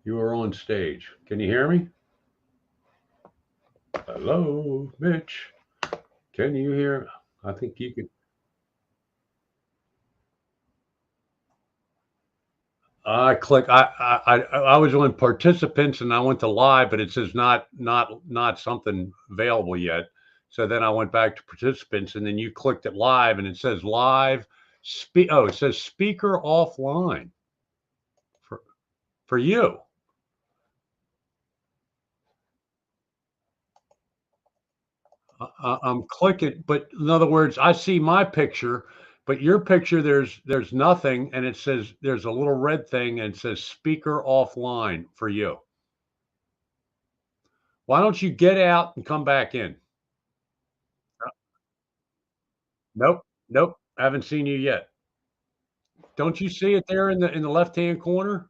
You are on stage. Can you hear me? Hello, Mitch. Can you hear? I think you can. I click. I was on participants and I went to live, but it says not something available yet. So then I went back to participants, and then you clicked it live, and it says live. It says speaker offline for for you. I'm clicking, but in other words, I see my picture, but your picture there's nothing, and it says there's a little red thing, and it says speaker offline for you. Why don't you get out and come back in? Nope, nope, I haven't seen you yet. Don't you see it there in the left hand corner?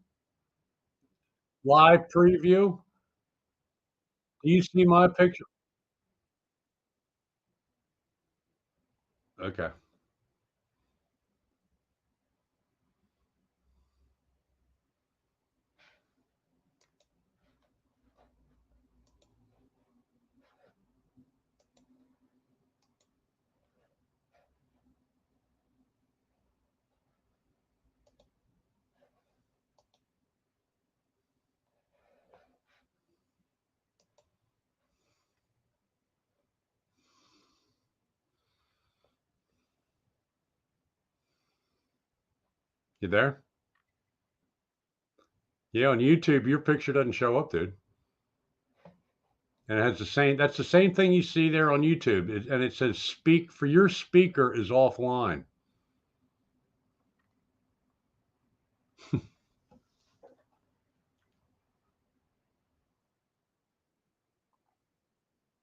Live preview. Do you see my picture? Okay, you there? Yeah, on YouTube, your picture doesn't show up, dude. And it has the same. That's the same thing you see there on YouTube, and it says "speak for your speaker is offline."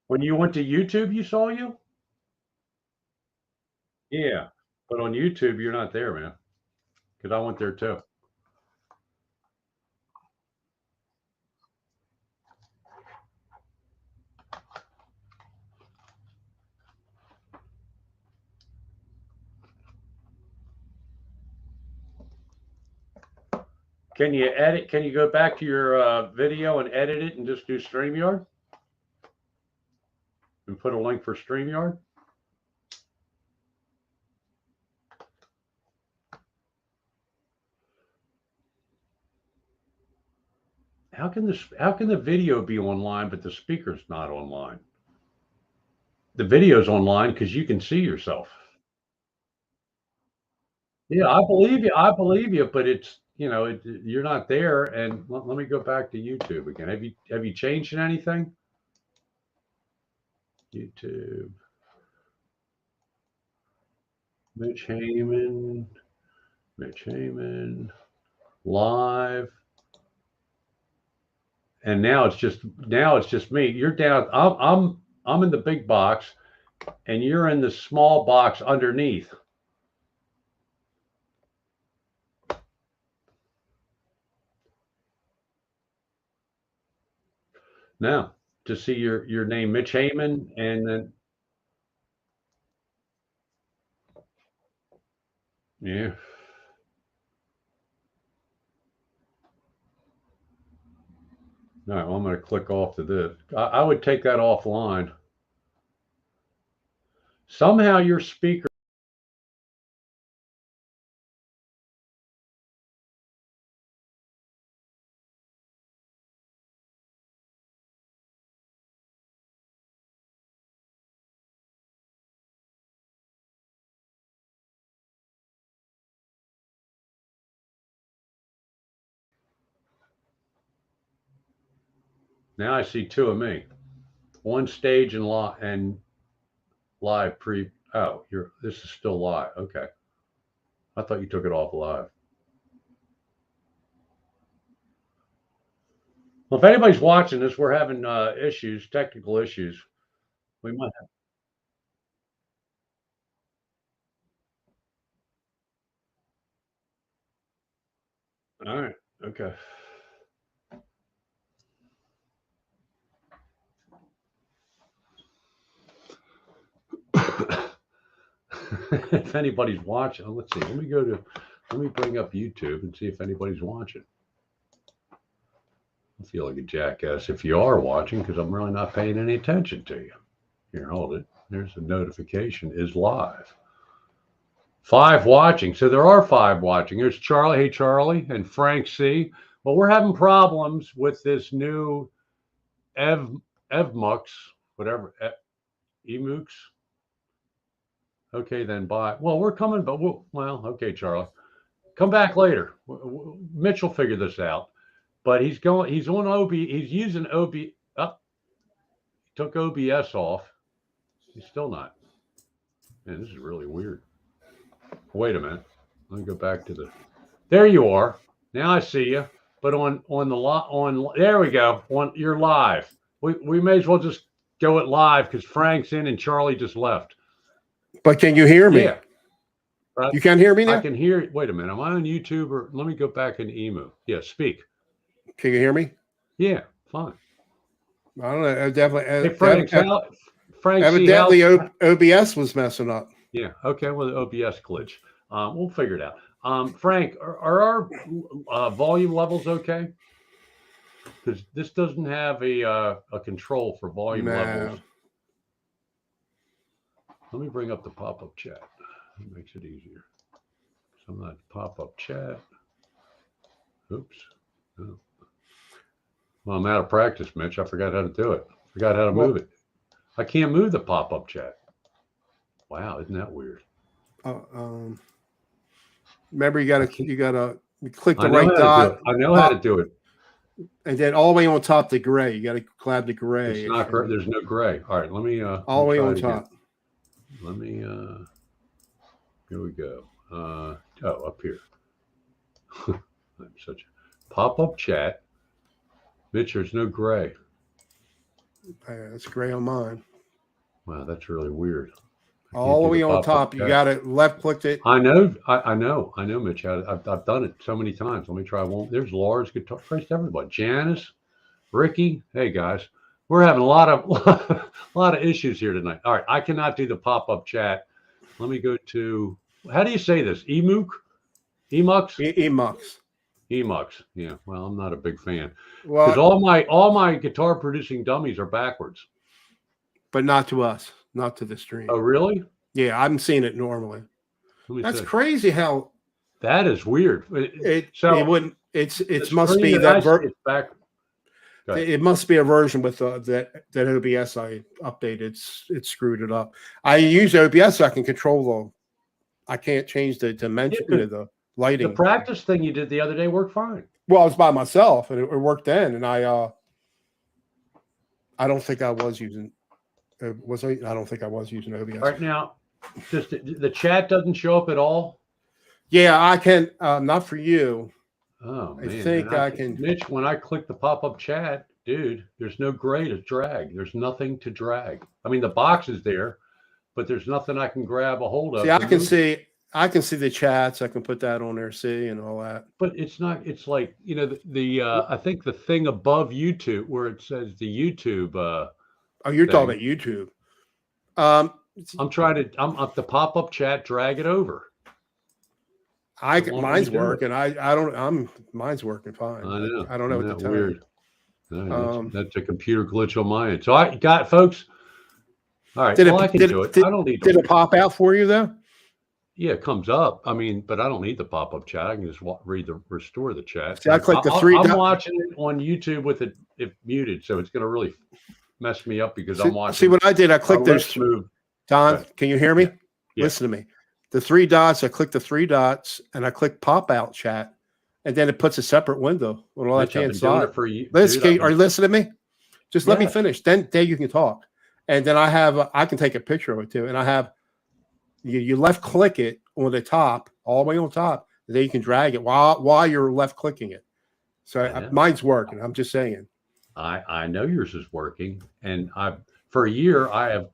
When you went to YouTube, you saw you? Yeah. But on YouTube, you're not there, man. Because I went there too. Can you edit? Can you go back to your video and edit it and just do StreamYard and put a link for StreamYard? How can the video be online but the speaker's not online? The video's online because you can see yourself. Yeah, I believe you. I believe you, but it's you're not there. And let me go back to YouTube again. Have you changed anything? YouTube, Mitch Heyman, Mitch Heyman, live, and now it's just me. You're down. I'm in the big box, and you're in the small box underneath. Now to see your name, Mitch Heyman, and then yeah. All right, well, I'm going to click off to this. I would take that offline. Somehow your speaker. Now I see two of me, one stage and live pre. Oh, this is still live. Okay, I thought you took it off live. Well, if anybody's watching this, we're having issues, technical issues. We might have. All right. Okay. If anybody's watching, let's see. Let me bring up YouTube and see if anybody's watching. I feel like a jackass if you are watching because I'm really not paying any attention to you. Here, hold it. There's a notification is live. 5 watching. So there are 5 watching. There's Charlie. Hey, Charlie. And Frank C. Well, we're having problems with this new Evmux, whatever. Emux. Okay, then bye. Well, we're coming, but okay, Charlie. Come back later. Mitch will figure this out. But he's on OB. He's using OB. Took OBS off. He's still not. Man, this is really weird. Wait a minute. Let me go back to the. There you are. Now I see you. But there we go. You're live. We may as well just go it live because Frank's in and Charlie just left. But can you hear me? Yeah. You can hear me now? I can hear. Wait a minute. Am I on YouTube or let me go back in Emu? Yeah, speak. Can you hear me? Yeah, fine. I don't know. Definitely. Hey, Frank, evidently, OBS was messing up. Yeah. Okay. Well, the OBS glitch. We'll figure it out. Frank, are our volume levels okay? Because this doesn't have a control for volume levels. Let me bring up the pop-up chat. It makes it easier. So I'm not pop-up chat. Oops. Oh. Well, I'm out of practice, Mitch. I forgot how to do it. Forgot how to move it. I can't move the pop-up chat. Wow, isn't that weird? Remember, you gotta click the right dot. I know how to do it. And then all the way on top, the gray. You gotta grab the gray. It's not gray. There's no gray. All right, let me. All the way on top. Let me. Here we go. Up here. I'm such a pop-up chat. Mitch, there's no gray. It's gray on mine. Wow, that's really weird. All the way on top. You got it. Left clicked it. I know, Mitch. I've done it so many times. Let me try one. There's Lars, Guitarist, everybody. Janice, Ricky. Hey guys, we're having a lot of issues here tonight. All right, I cannot do the pop-up chat. Let me go to. How do you say this? Emux? Emux. Emux. Yeah. Well, I'm not a big fan because all my guitar producing dummies are backwards. But not to us. Not to the stream. Oh, really? Yeah, I'm seeing it normally. That's see. Crazy how. That is weird. It wouldn't. It must be that it's back. It must be a version with that OBS I updated. It screwed it up. I use OBS so I can control I can't change the dimension of the lighting. The practice thing you did the other day worked fine. Well, I was by myself and it worked then. And I don't think I was using. I don't think I was using OBS. All right, now, just the chat doesn't show up at all. Yeah, I can. Not for you. Oh man, I think I can. Mitch, when I click the pop-up chat, dude, there's no gray to drag. There's nothing to drag. I mean, the box is there, but there's nothing I can grab a hold of. See, I can see the chats. I can put that on there, and all that. But it's not. It's like the I think the thing above YouTube where it says the YouTube. Oh, you're talking about YouTube. I'm up the pop-up chat, drag it over. Mine's working. Mine's working fine. I know. I don't know what to tell you. No, that's a computer glitch on my end. So I got folks. All right. I can do it. I don't need. Did it pop out for you though? Yeah, it comes up. I mean, but I don't need the pop-up chat. I can just restore the chat. See, I clicked the three. I'm watching it on YouTube with it muted, so it's going to really mess me up because I'm watching. See what I did? I clicked those. Don, can you hear me? Yeah. Listen to me. The 3 dots. I clicked the 3 dots, and I click pop-out chat, and then it puts a separate window on the left-hand side. For you, are you listening to me? Just let me finish. Then you can talk, and then I can take a picture of it too. And I have you left click it on the top, all the way on top, and then you can drag it while you're left clicking it. So mine's working. I'm just saying. I know yours is working, and for a year I have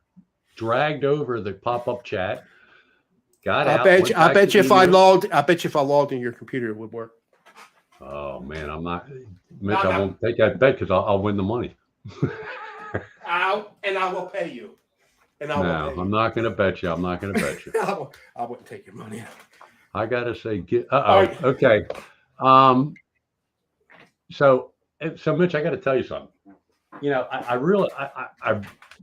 dragged over the pop-up chat. I bet you if I logged in your computer it would work. Oh man, I'm not. Mitch, I won't take that bet because I'll win the money. I will pay you. I'm not going to bet you. I'm not going to bet you. I wouldn't take your money. I got to say, okay. So So Mitch, I got to tell you something. You know, I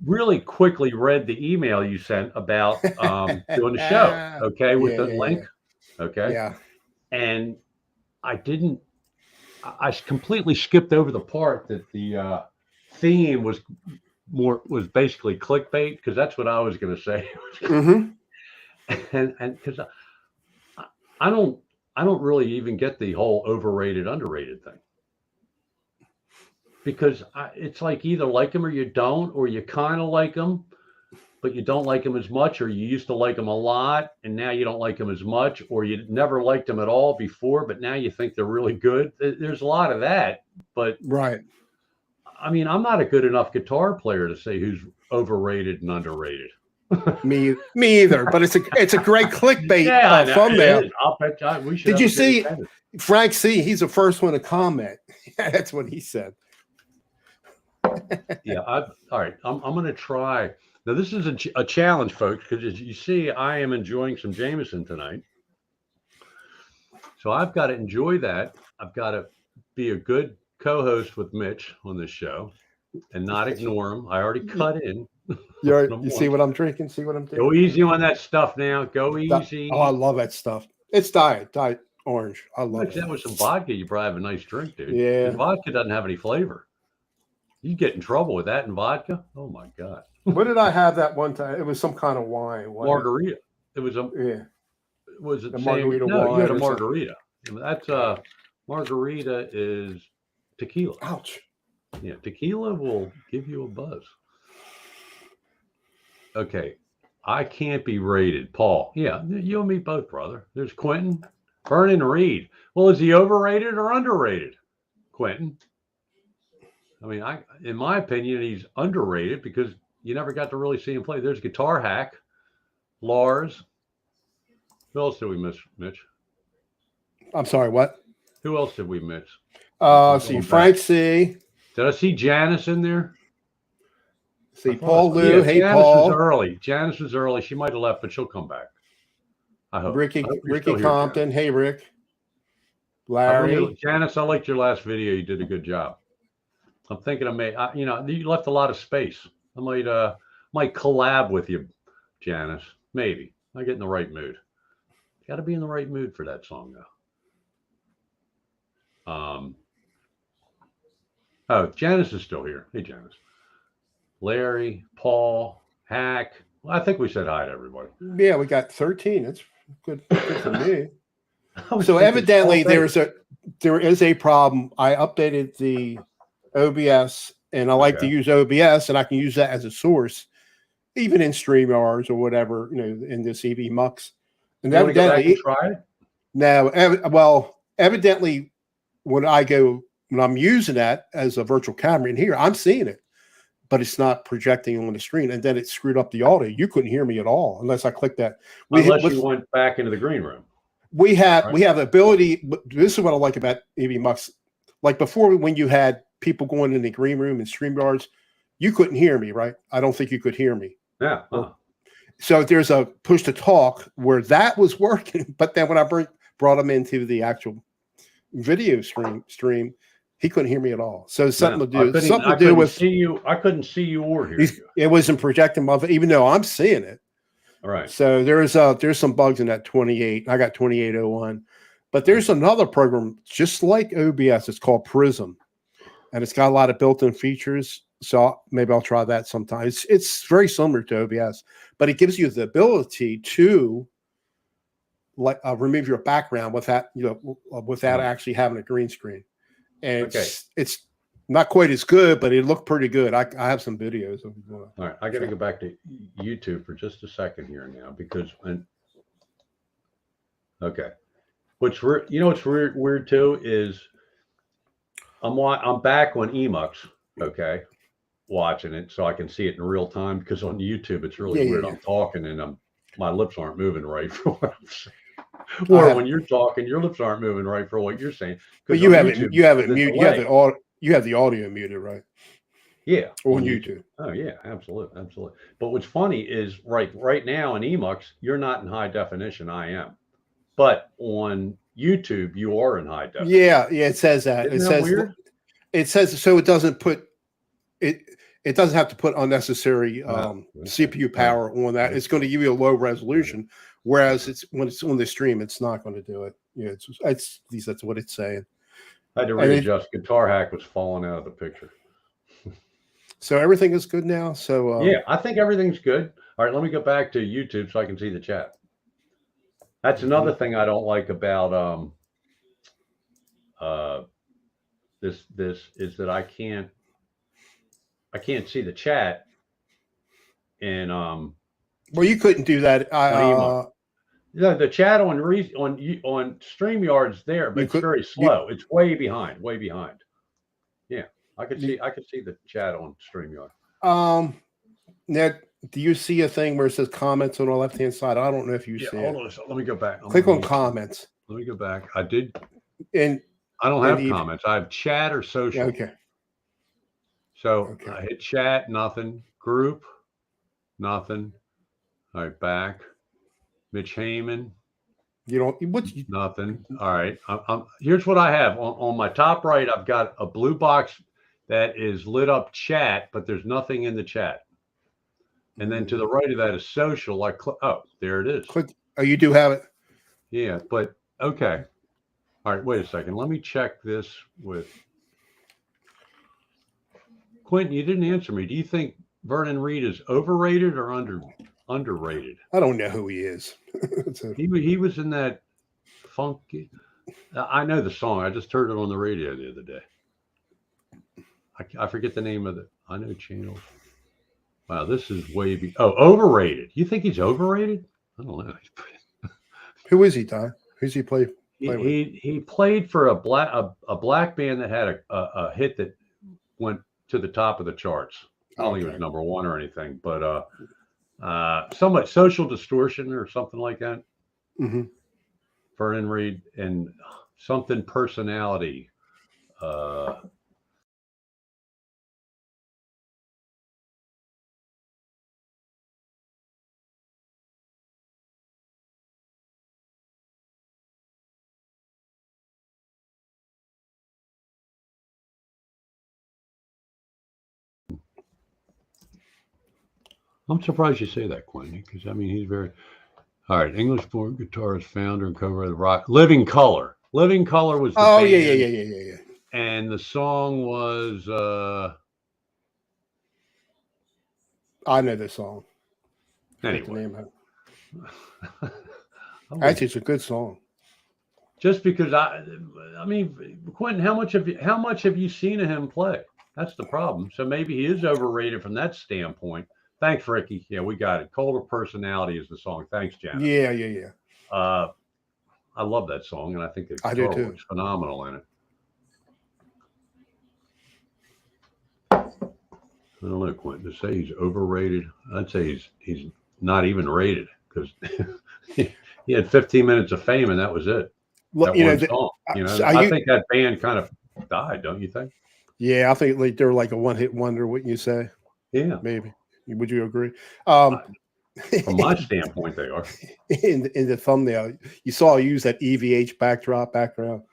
really quickly read the email you sent about doing the show. Okay, with the link. Okay, yeah. and I didn't. I completely skipped over the part that the theme was basically clickbait, because that's what I was going to say. Mm-hmm. And because I don't really even get the whole overrated underrated thing, because it's like either like them or you don't, or you kind of like them but you don't like them as much, or you used to like them a lot and now you don't like them as much, or you never liked them at all before but now you think they're really good. There's a lot of that, but Right. I mean, I'm not a good enough guitar player to say who's overrated and underrated. Me either. But it's a great clickbait thumbnail. I'll bet we should. Did you see Frank C? He's the first one to comment. That's what he said. Yeah. All right. I'm going to try. Now, this is a challenge, folks, because as you see, I am enjoying some Jameson tonight. So I've got to enjoy that. I've got to be a good co-host with Mitch on this show and not ignore him. I already cut in. You see what I'm drinking? See what I'm doing? Go easy on that stuff now. Go easy. Oh, I love that stuff. It's diet orange. I love it. That with some vodka, you probably have a nice drink, dude. Yeah. And vodka doesn't have any flavor. You get in trouble with that in vodka? Oh, my God. What did I have that one time? It was some kind of wine. Margarita. It was a Was it a margarita no, wine? You had a margarita. That's margarita is tequila. Ouch. Yeah, tequila will give you a buzz. Okay, I can't be rated, Paul. Yeah, you and me both, brother. There's Quentin, Vernon Reed. Well, is he overrated or underrated, Quentin? I mean, in my opinion, he's underrated because you never got to really see him play. There's Guitar Hack, Lars. Who else did we miss, Mitch? I'm sorry, what? Who else did we miss? See, Frank C. Did I see Janice in there? See, Paul Lou. Hey, Janice Paul. Was early. Janice was early. She might have left, but she'll come back. I hope. Ricky Here, Compton. Janice. Hey, Rick. Larry. Janice, I liked your last video. You did a good job. I'm thinking you left a lot of space. I might collab with you, Janice. Maybe. I get in the right mood. Got to be in the right mood for that song, though. Oh, Janice is still here. Hey, Janice. Larry, Paul, Hack. Well, I think we said hi to everybody. Yeah, we got 13. That's good for me. So evidently there is a problem. I updated the OBS, and I like to use OBS, and I can use that as a source, even in StreamYards or whatever, in this EV Mux. And evidently, try it? No, evidently, when I'm using that as a virtual camera in here, I'm seeing it, but it's not projecting on the screen, and then it screwed up the audio. You couldn't hear me at all unless I clicked that. Unless you went back into the green room. We have ability. This is what I like about EV Mux. Like before, when you had people going in the green room and StreamYards, you couldn't hear me, right? I don't think you could hear me. Yeah. So there's a push to talk where that was working, but then when I brought him into the actual video stream, he couldn't hear me at all. So something to do with you. I couldn't see you or hear you. It wasn't projecting even though I'm seeing it. All right. So there's some bugs in that 28. I got 2801, but there's another program just like OBS. It's called Prism, and it's got a lot of built-in features. So maybe I'll try that sometime. It's very similar to OBS, but it gives you the ability to remove your background without actually having a green screen. And it's not quite as good, but it looked pretty good. I have some videos. All right, I got to go back to YouTube for just a second here now because what's weird too is I'm back on Emux, watching it so I can see it in real time, because on YouTube it's really weird. I'm talking and my lips aren't moving right for what I'm saying. Or when you're talking, your lips aren't moving right for what you're saying. But you have the audio muted, right? Yeah. On YouTube. Oh yeah, absolutely. But what's funny is right now in Emux, you're not in high definition. I am. But on YouTube, you are in high definition. Yeah, it says that. Isn't that weird? It says so it doesn't put it. It doesn't have to put unnecessary CPU power on that. It's going to give you a low resolution, whereas it's when it's on the stream, it's not going to do it. Yeah, it's at least that's what it's saying. I had to readjust. Guitar Hack was falling out of the picture. So everything is good now. So yeah, I think everything's good. All right, let me go back to YouTube so I can see the chat. That's another thing I don't like about this is that I can't see the chat. And well, you couldn't do that. Yeah, the chat on StreamYard's there, but it's very slow. It's way behind. Yeah, I could see the chat on StreamYard. Ned, do you see a thing where it says comments on the left hand side? I don't know if you see it. Hold on, let me go back. Click on comments. Let me go back. I did. And I don't have comments. I have chat or social. Okay. So I hit chat, nothing. Group, nothing. All right, back. Mitch Heyman. You don't. Nothing. All right. Here's what I have on my top right. I've got a blue box that is lit up chat, but there's nothing in the chat. And then to the right of that is social. Oh, there it is. Click. Oh, you do have it. Yeah, but okay. All right, wait a second. Let me check this with Quentin. You didn't answer me. Do you think Vernon Reid is overrated or underrated? I don't know who he is. He was in that funky. I know the song. I just heard it on the radio the other day. I forget the name of it. I know channels. Wow, this is way overrated. You think he's overrated? I don't know. Who is he, Ty? Who's he play? He played for a black band that had a hit that went to the top of the charts. I don't think it was number one or anything, but somewhat Social Distortion or something like that. Mm-hmm. Vernon Reid and something Personality. I'm surprised you say that, Quentin, because I mean he's very all right. English-born guitarist, founder, and co-writer of the rock Living Color. Living Color was the band, yeah. And the song was I know this song. Anyway. Actually, it's a good song. Just because I mean, Quentin, how much have you seen of him play? That's the problem. So maybe he is overrated from that standpoint. Thanks, Ricky. Yeah, we got it. Colder Personality is the song. Thanks, Janet. Yeah. I love that song, and I think the guitar works phenomenal in it. I don't know, Quentin. To say he's overrated, I'd say he's not even rated because he had 15 minutes of fame, and that was it. Well, song. I think that band kind of died, don't you think? Yeah, I think they're like a one-hit wonder. Wouldn't you say? Yeah, maybe. Would you agree? From my standpoint, they are. In the thumbnail, you saw I use that EVH background.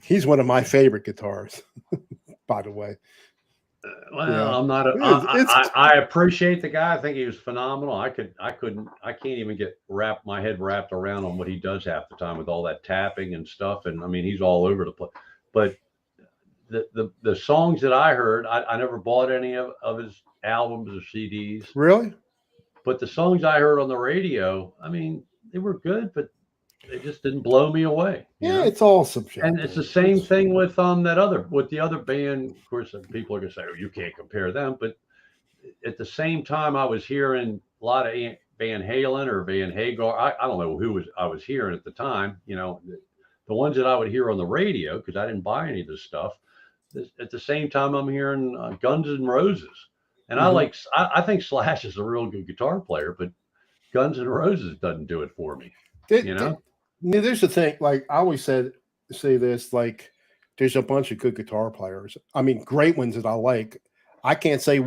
He's one of my favorite guitarists, by the way. I'm not. I appreciate the guy. I think he was phenomenal. I can't even get my head wrapped around on what he does half the time with all that tapping and stuff. And I mean, he's all over the place. But the songs that I heard, I never bought any of his albums or CDs. Really? But the songs I heard on the radio, I mean, they were good, but they just didn't blow me away. Yeah, it's all subjective. And it's the same thing with the other band. Of course, people are gonna say, "Oh, you can't compare them." But at the same time, I was hearing a lot of Van Halen or Van Hagar. I don't know who I was hearing at the time. The ones that I would hear on the radio because I didn't buy any of this stuff. At the same time, I'm hearing Guns N' Roses, and I think Slash is a real good guitar player, but Guns N' Roses doesn't do it for me. There's the thing. Like I always say this. Like there's a bunch of good guitar players. I mean, great ones that I like. I can't say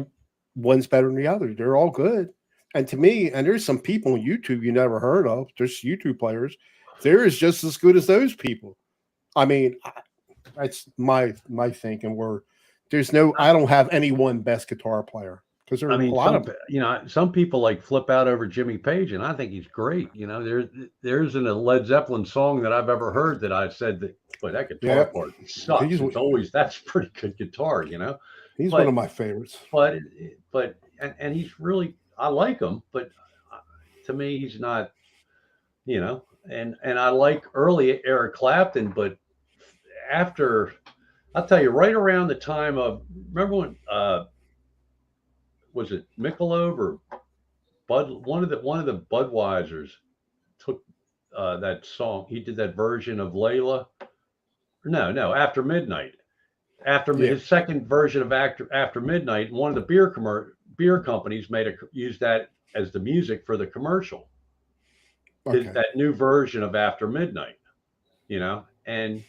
one's better than the other. They're all good. And to me, and there's some people on YouTube you never heard of. There's YouTube players. They're just as good as those people. I mean, That's my thinking. Where there's no, I don't have any one best guitar player because there's I mean, a lot of some people like flip out over Jimmy Page, and I think he's great. There isn't a Led Zeppelin song that I've ever heard that I said that, boy, that guitar part sucks. It's always that's pretty good guitar, He's but, one of my favorites. And he's really, I like him, but to me, he's not, and I like early Eric Clapton, but after, I'll tell you, right around the time of, remember when, was it Michelob or Bud? One of the Budweisers took that song. He did that version of Layla. No, After Midnight. His second version of After Midnight, one of the beer companies used that as the music for the commercial. Okay. That new version of After Midnight, and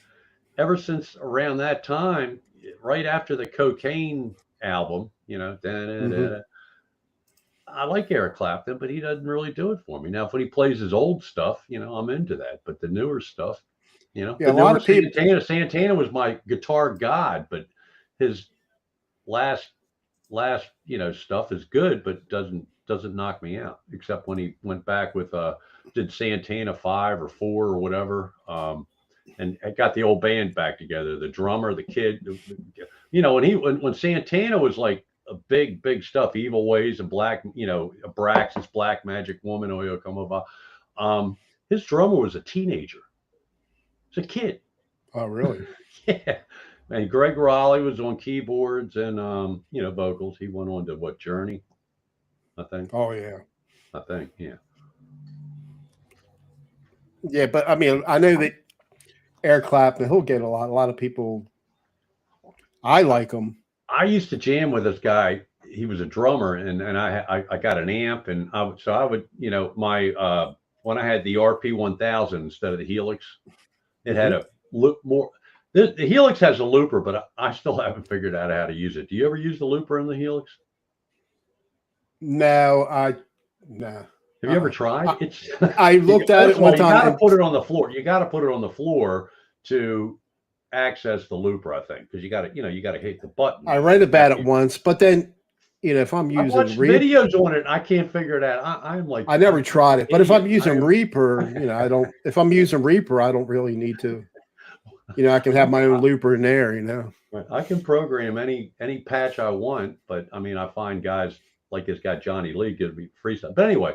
ever since around that time, right after the Cocaine album, I like Eric Clapton, but he doesn't really do it for me. Now, if when he plays his old stuff, I'm into that. But the newer stuff, a lot of people. Santana was my guitar god, but his last stuff is good, but doesn't knock me out. Except when he went back with did Santana 5 or 4 or whatever, and got the old band back together. The drummer, the kid, when Santana was like a big stuff, Evil Ways and Black, Abraxas, Black Magic Woman, Oyo Como Va. His drummer was a teenager. It's a kid. Oh, really? Yeah. And Greg Raleigh was on keyboards and vocals. He went on to what, Journey, I think. Oh yeah. I think, yeah. Yeah, but I mean, I know that Eric Clapton, he'll get a lot of people. I like him. I used to jam with this guy. He was a drummer, and I got an amp, and I would my when I had the RP 1000 instead of the Helix, it had a loop more. The Helix has a looper, but I still haven't figured out how to use it. Do you ever use the looper in the Helix? No, no. Have you ever tried? I looked at it one time. You got to put it on the floor. You got to put it on the floor to access the looper, I think, because you got to hit the button. I read about it once, but then if I'm using videos on it, I can't figure it out. I'm like, I never tried it, but if I'm using Reaper, I don't. If I'm using Reaper, I don't really need to. I can have my own looper in there. I can program any patch I want, but I mean, I find guys like this guy Johnny Lee gives me free stuff. But anyway,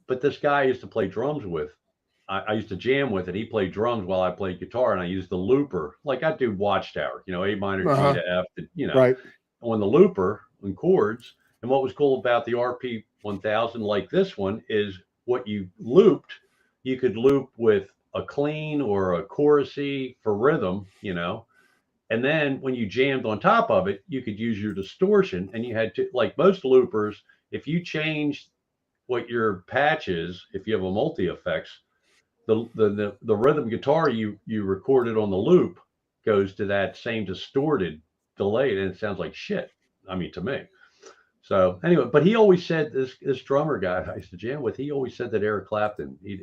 this guy I used to play drums with. I used to jam with it. He played drums while I played guitar, and I used the looper like I do Watchtower. A minor, G to F. Right on the looper on chords. And what was cool about the RP 1000, like this one, is what you looped. You could loop with a clean or a chorusy for rhythm, and then when you jammed on top of it, you could use your distortion, and you had to, like most loopers, if you changed what your patch is, if you have a multi-effects, the rhythm guitar you recorded on the loop goes to that same distorted delay, and it sounds like shit. I mean, to me. So anyway, but he always said, this drummer guy I used to jam with, he always said that Eric Clapton, he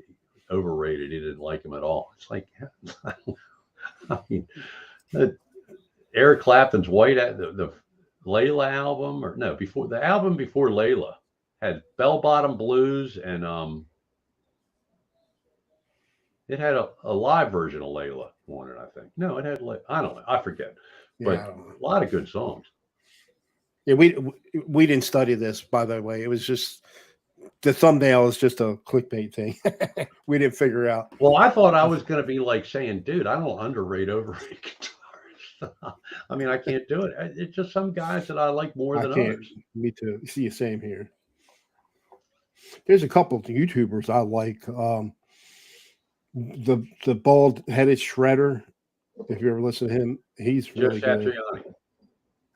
overrated. He didn't like him at all. It's like, I mean, Eric Clapton's White, the Layla album, or no, before the album before Layla had Bell Bottom Blues, and it had a live version of Layla on it, I think. No, it had, I don't know, I forget, but a lot of good songs. Yeah, we didn't study this, by the way. It was just the thumbnail is just a clickbait thing. We didn't figure out. Well, I thought I was going to be like saying, dude, I don't overrate guitars. I mean, I can't do it. It's just some guys that I like more than others. Me too. See, the same here. There's a couple of YouTubers I like. The bald-headed shredder. If you ever listen to him, he's really good.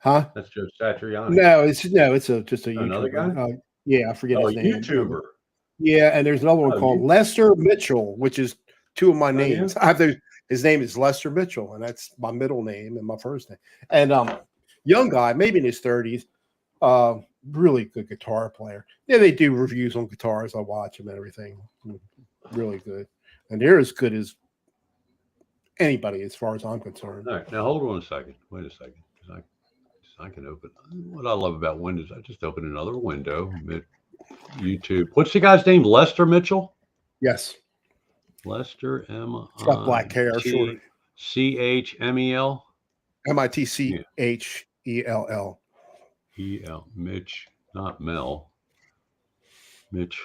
Huh? That's Joe Satriani. No, it's just a another YouTuber. guy. Yeah, I forget his name. YouTuber. Yeah, and there's another one called Lester Mitchell, which is two of my names. Yeah. I have his name is Lester Mitchell, and that's my middle name and my first name. And young guy, maybe in his 30s, really good guitar player. Yeah, they do reviews on guitars. I watch them and everything. Really good, and they're as good as anybody as far as I'm concerned. All right, now hold on a second. Wait a second, because I can open. What I love about Windows, I just opened another window. YouTube. What's the guy's name? Lester Mitchell. Yes. Lester He's got black hair, short. Chmel. Mitchell. Mitch, not Mel. Mitch.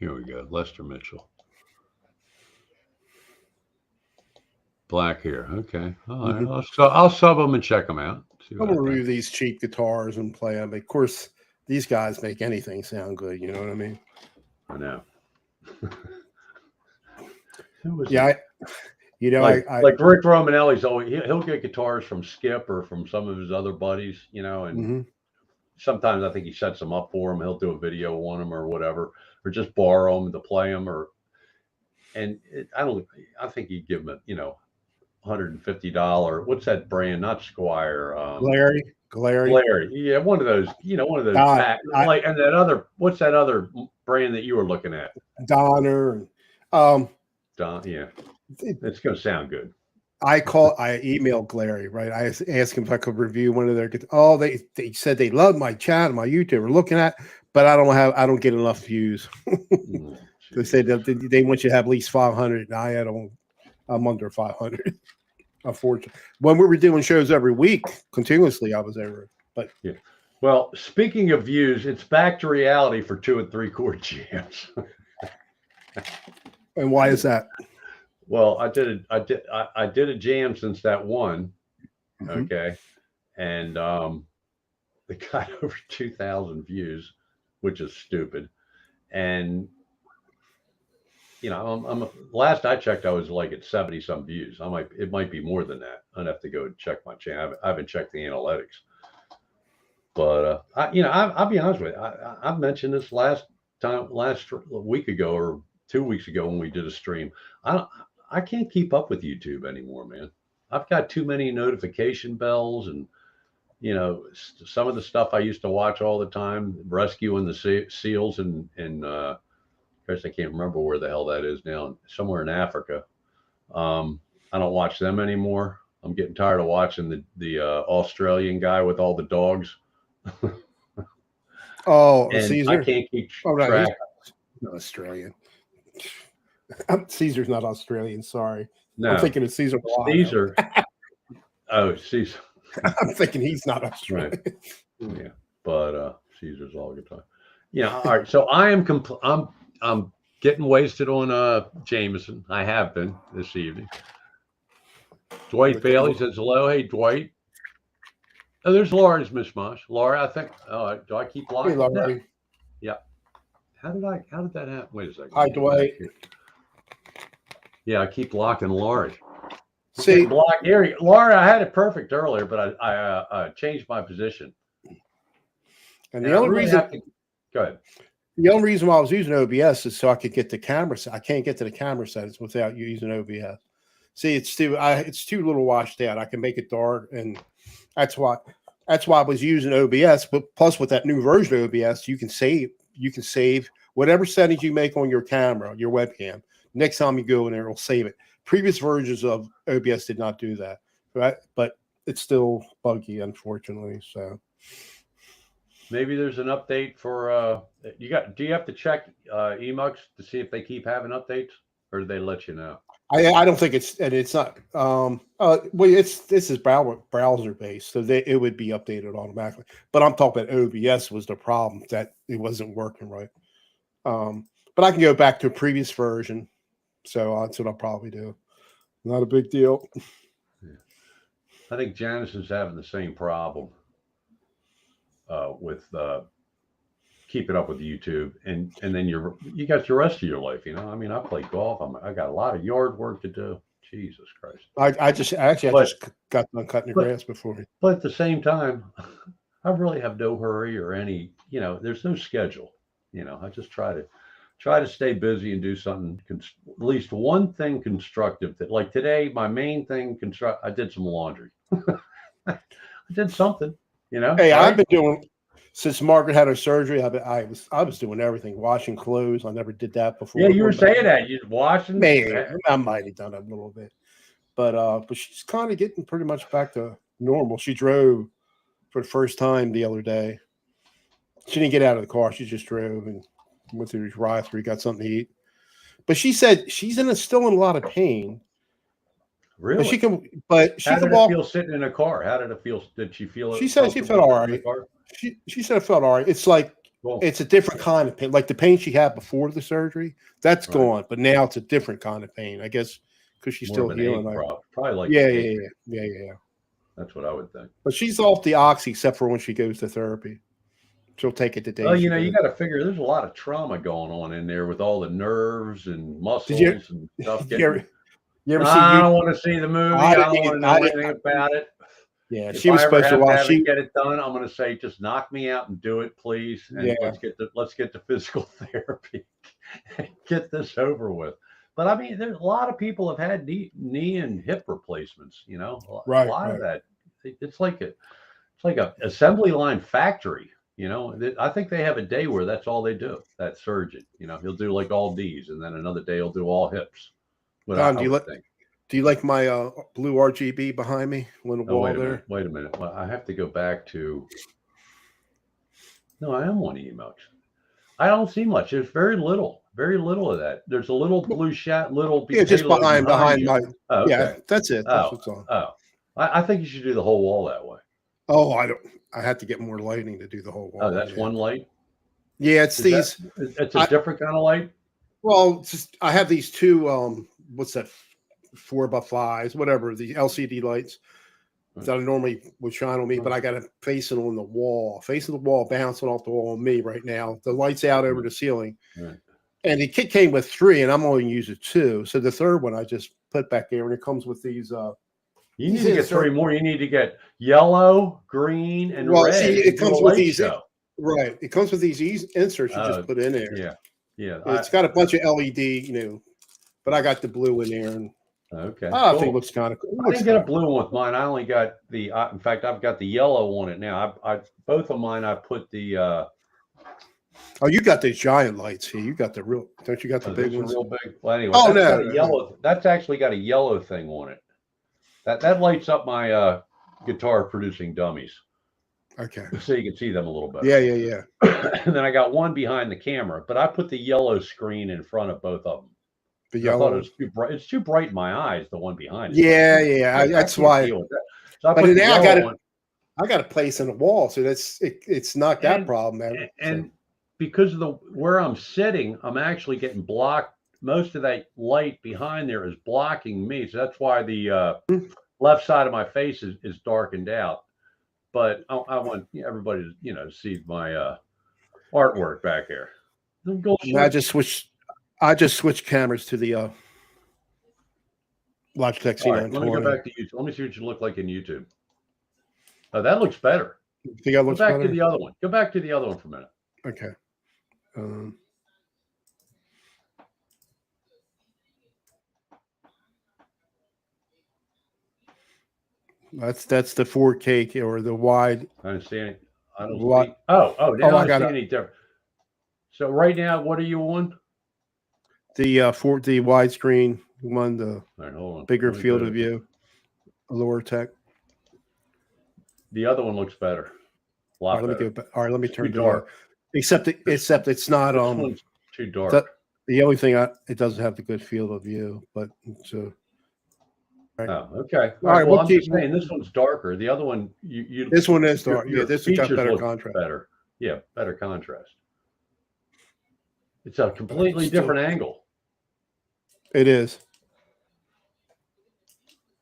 Here we go. Lester Mitchell. Black hair. Okay. All right. I'll sub them and check them out. I'm gonna review these cheap guitars and play them. Of course, these guys make anything sound good. You know what I mean? I know. Yeah. Like Rick Romanelli's always he'll get guitars from Skip or from some of his other buddies, and sometimes I think he sets them up for him. He'll do a video on them or whatever, or just borrow them to play them. I think he'd give him $150. What's that brand? Not Squire. Glary. Yeah, one of those. One of those. And that other. What's that other brand that you were looking at? Donner. Don. Yeah. It's going to sound good. I emailed Glary, right? I asked him if I could review one of their. Oh, they said they love my chat, my YouTube. We're looking at, but I don't get enough views. They said that they want you to have at least 500. And I'm under 500. Unfortunately, when we were doing shows every week continuously, I was over. But yeah. Well, speaking of views, it's back to reality for 2 and 3 chord jams. And why is that? Well, I did a jam since that one. Okay. And they got over 2,000 views, which is stupid. And last I checked, I was like at 70 some views. It might be more than that. I'd have to go check my channel. I haven't checked the analytics. But I'll be honest with you. I mentioned this last week ago or 2 weeks ago when we did a stream. I can't keep up with YouTube anymore, man. I've got too many notification bells, and some of the stuff I used to watch all the time, rescuing the seals, and of course I can't remember where the hell that is now. Somewhere in Africa. I don't watch them anymore. I'm getting tired of watching the Australian guy with all the dogs. Oh, and Caesar. I can't keep track. Right. Not Australian. Caesar's not Australian. Sorry. No. I'm thinking of Caesar. Caesar. Oh, Caesar. I'm thinking he's not Australian. Right. Yeah, but Caesar's all good time. Yeah. All right. So I'm getting wasted on Jameson. I have been this evening. Dwight Bailey says hello. Hey, Dwight. Oh, there's Laura's mishmash. Laura, I think. Do I keep blocking? Hey, Laura. Yeah. How did that happen? Wait a second. Hi, Dwight. Yeah, I keep blocking Laura. See, Laura, I had it perfect earlier, but I changed my position. And the only reason. Go ahead. The only reason why I was using OBS is so I could get the camera set. I can't get to the camera settings without using OBS. See, it's too little washed out. I can make it dark, and that's why I was using OBS. But plus, with that new version of OBS, you can save whatever settings you make on your camera, your webcam. Next time you go in there, it'll save it. Previous versions of OBS did not do that, right? But it's still buggy, unfortunately. So maybe there's an update for do you have to check Emux to see if they keep having updates, or do they let you know? I don't think it's not. This is browser based, so it would be updated automatically. But I'm talking about OBS was the problem, that it wasn't working right. But I can go back to a previous version, so that's what I'll probably do. Not a big deal. Yeah. I think Janice is having the same problem with keeping up with YouTube, and then you got the rest of your life. I mean, I play golf. I got a lot of yard work to do. Jesus Christ! I just got done cutting the grass before me. But at the same time, I really have no hurry or any. There's no schedule. I just try to stay busy and do something, at least one thing constructive. That, like today, my main thing I did some laundry. I did something. Hey, right? I've been doing. Since Margaret had her surgery, I was doing everything, washing clothes. I never did that before. Yeah, you were saying that you'd washing. Maybe I might have done it a little bit, but she's kind of getting pretty much back to normal. She drove for the first time the other day. She didn't get out of the car. She just drove and went to the drive-thru, got something to eat. But she said she's still in a lot of pain. Really? But she How can did walk. it feel sitting in a car? How did it feel? Did she feel it? She said she felt all right. She said it felt all right. It's like it's a different kind of pain. Like the pain she had before the surgery, that's gone. But now it's a different kind of pain. I guess because she's still healing. Probably like yeah. That's what I would think. But she's off the oxy except for when she goes to therapy. She'll take it today. Well, you got to figure there's a lot of trauma going on in there with all the nerves and muscles and stuff. I don't want to see the movie. I don't want to know anything about it. Yeah, she was supposed to watch. Get it done. I'm going to say, just knock me out and do it, please. And let's get to physical therapy and get this over with. But I mean, there's a lot of people have had knee and hip replacements. A lot of that. It's like a assembly line factory. I think they have a day where that's all they do. That surgeon, he'll do like all D's, and then another day he'll do all hips. Don, do you like my blue RGB behind me on the wall there? Wait a minute. Well, I have to go back to. No, I am on emotes. I don't see much. There's very little of that. There's a little blue shot, just behind my. Oh, okay. Yeah, that's it. That's what's on. I think you should do the whole wall that way. Oh, I don't. I have to get more lighting to do the whole wall. Oh, that's one light. Yeah, it's these. It's a different kind of light. Well, I have these two. What's that? 4x5s, whatever, the LCD lights that I normally would shine on me, but I got it facing on the wall, bouncing off the wall on me right now. The light's out over the ceiling. Right. And the kit came with 3, and I'm only using 2. So the third one I just put back there, and it comes with these. You need to get 3 more. You need to get yellow, green, and red. See, it comes with these. Right. It comes with these inserts you just put in there. Yeah. It's got a bunch of LED, but I got the blue in there. And okay. I think it looks kind of cool. I didn't get a blue one with mine. I only got the. In fact, I've got the yellow on it now. I both of mine. I put the. Oh, you got these giant lights here. You got the real. Don't you got the big ones? Real big. Well, anyway. Oh no. Got a yellow. That's actually got a yellow thing on it. That lights up my guitar producing dummies. Okay. So you can see them a little bit. Yeah. And then I got one behind the camera, but I put the yellow screen in front of both of them. The yellow. I thought it was too bright. It's too bright in my eyes. The one behind it. Yeah. That's why. So but now I got a place in the wall, so it's not that problem, man. And because of where I'm sitting, I'm actually getting blocked. Most of that light behind there is blocking me, so that's why the left side of my face is darkened out. But I want everybody to see my artwork back there. I just switched cameras to the Logitech C920. Right, let me go back to YouTube. Let me see what you look like in YouTube. Oh, that looks better. Go back to the other one. Go back to the other one for a minute. Okay. That's the 4K or the wide. I don't see any. I don't see. Now I don't see any different. So right now, what are you on? The the widescreen one, the bigger field of view, lower tech. The other one looks better. All right, let me turn it dark. Except it's not this one's too dark. The only thing it doesn't have the good field of view, but so. Right. Oh, okay. All right. Well, I'm just saying this one's darker. The other one, this one is dark. Yeah, this has got better contrast. Better contrast. It's a completely different angle. It is.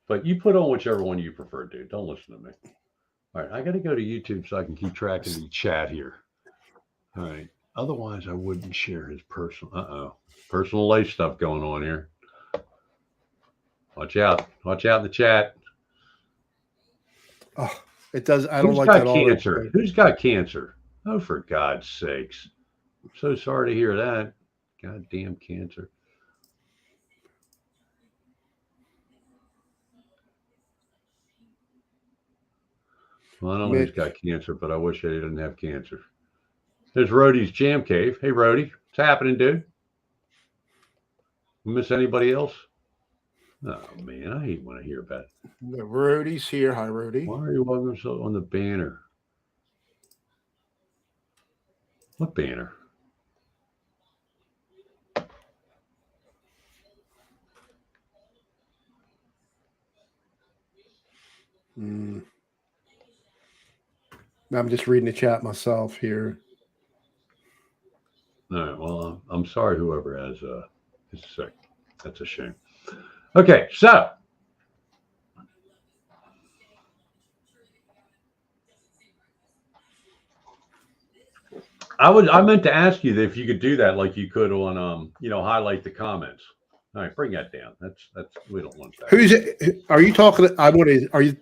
But you put on whichever one you prefer, dude. Don't listen to me. All right, I got to go to YouTube so I can keep track of the chat here. All right. Otherwise, I wouldn't share his personal life stuff going on here. Watch out in the chat. Oh, it does. I don't like that. Cancer? Who's got cancer? Oh, for God's sakes. I'm so sorry to hear that. Goddamn cancer. Well, I don't know who's got cancer, but I wish I didn't have cancer. There's Rhodey's Jam Cave. Hey, Rhodey. What's happening, dude? You miss anybody else? Oh man, I hate when I hear about it. The Roadie's here. Hi, Roadie. Why are you walking so on the banner? What banner? I'm just reading the chat myself here. All right. Well, I'm sorry, whoever is sick. That's a shame. Okay, so I meant to ask you that if you could do that like you could on highlight the comments. All right, bring that down. That's we don't want that. Who's it? Are you talking? I want to. Are you?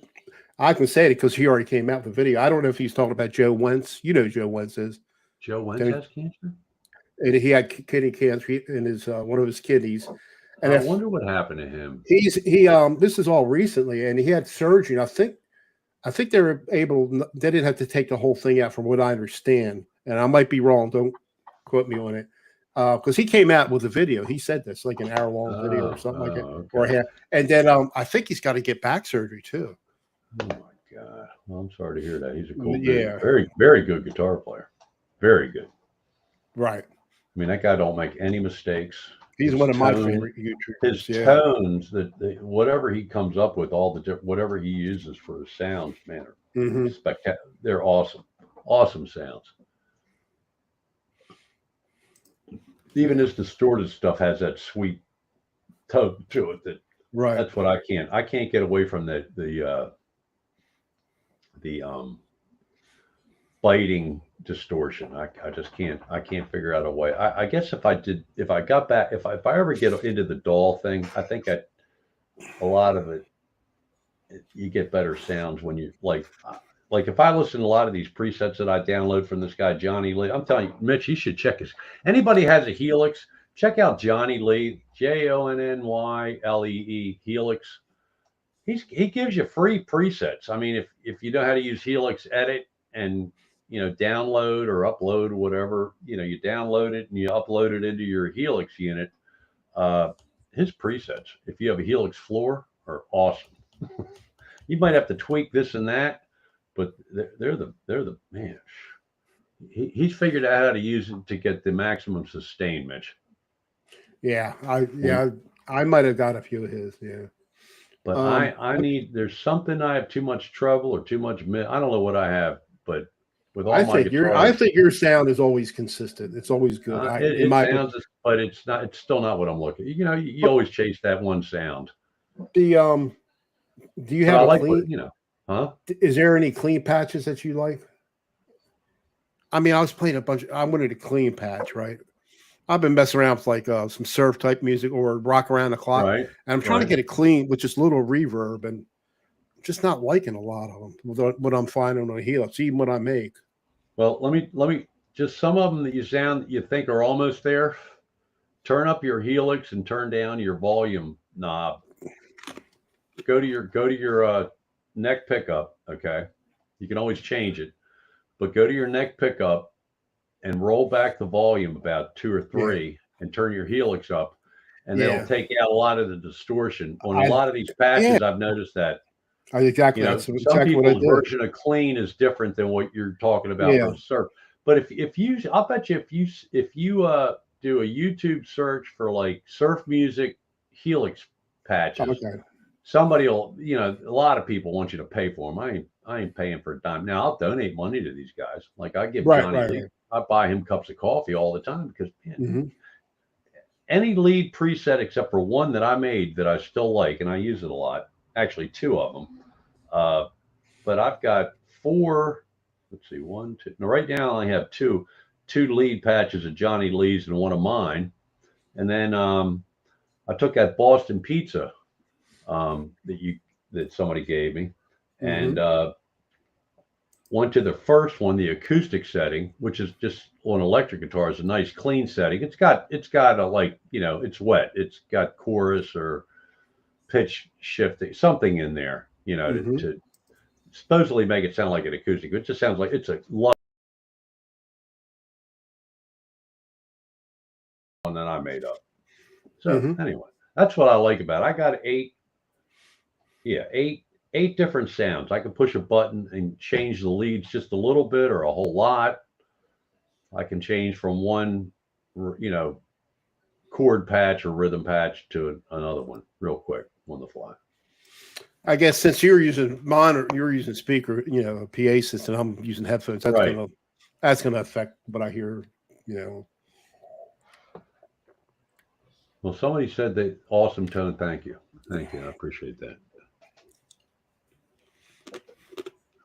I can say it because he already came out with the video. I don't know if he's talking about Joe Wentz. You know who Joe Wentz is. Joe Wentz has cancer. And he had kidney cancer in his one of his kidneys. And I wonder what happened to him. This is all recently, and he had surgery. And I think they were able. They didn't have to take the whole thing out, from what I understand. And I might be wrong. Don't quote me on it. Because he came out with a video. He said this, like an hour-long video or something like that. Okay. Or and then I think he's got to get back surgery too. Oh my God! Well, I'm sorry to hear that. He's a cool, very, very good guitar player. Very good. Right. I mean, that guy don't make any mistakes. He's one of my favorite YouTubers. His tones, whatever he comes up with, whatever he uses for his sounds, man, are spectacular. They're awesome, awesome sounds. Even his distorted stuff has that sweet tone to it. That's what I can't get away from the biting distortion. I just can't figure out a way. I guess if I ever get into the DAW thing, I think a lot of it, you get better sounds when you like if I listen to a lot of these presets that I download from this guy Johnny Lee. I'm telling you, Mitch, you should check anybody has a Helix, check out Johnny Lee, JONNYLEE Helix. He gives you free presets. I mean, if you know how to use Helix Edit and download or upload or whatever, you download it and you upload it into your Helix unit. His presets, if you have a Helix floor, are awesome. You might have to tweak this and that, but they're the man. He's figured out how to use it to get the maximum sustain, Mitch. Yeah, I might have got a few of his. Yeah. But I need. There's something I have too much trouble or too much. I don't know what I have, but with all my guitars, I think your sound is always consistent. It's always good. It sounds, but it's not. It's still not what I'm looking. You always chase that one sound. Do you have a clean? Huh? Is there any clean patches that you like? I mean, I was playing a bunch. I wanted a clean patch, right? I've been messing around with like some surf type music or rock around the clock, and I'm trying to get it clean with just little reverb, and I'm just not liking a lot of them. What I'm finding on Helix, even what I make. Well, let me just some of them that you think are almost there. Turn up your Helix and turn down your volume knob. Go to your neck pickup. Okay, you can always change it, but go to your neck pickup and roll back the volume about 2 or 3 and turn your Helix up, and that'll take out a lot of the distortion on a lot of these patches. I've noticed that. Exactly. Some people's version of clean is different than what you're talking about for surf. But I'll bet you if you do a YouTube search for like surf music Helix patches, somebody will, a lot of people want you to pay for them. I ain't paying for a dime. Now I'll donate money to these guys. Like I give Johnny Lee, I buy him cups of coffee all the time because any lead preset except for one that I made that I still like and I use it a lot. Actually, 2 of them. But I've got 4. Let's see, 1, 2. Now right now I only have two lead patches of Johnny Lee's and one of mine. And then I took that Boston Pizza that somebody gave me and went to the first one, the acoustic setting, which is just on electric guitar, is a nice clean setting. It's got a it's wet. It's got chorus or pitch shifting, something in there, to supposedly make it sound like an acoustic. It just sounds like it's a lot that I made up. So anyway, That's what I like about it. I got eight different sounds. I can push a button and change the leads just a little bit or a whole lot. I can change from one, chord patch or rhythm patch to another one real quick on the fly. I guess since you're using monitor, you're using speaker, a PA system. I'm using headphones. That's gonna affect what I hear. Well, somebody said that awesome tone. Thank you. I appreciate that.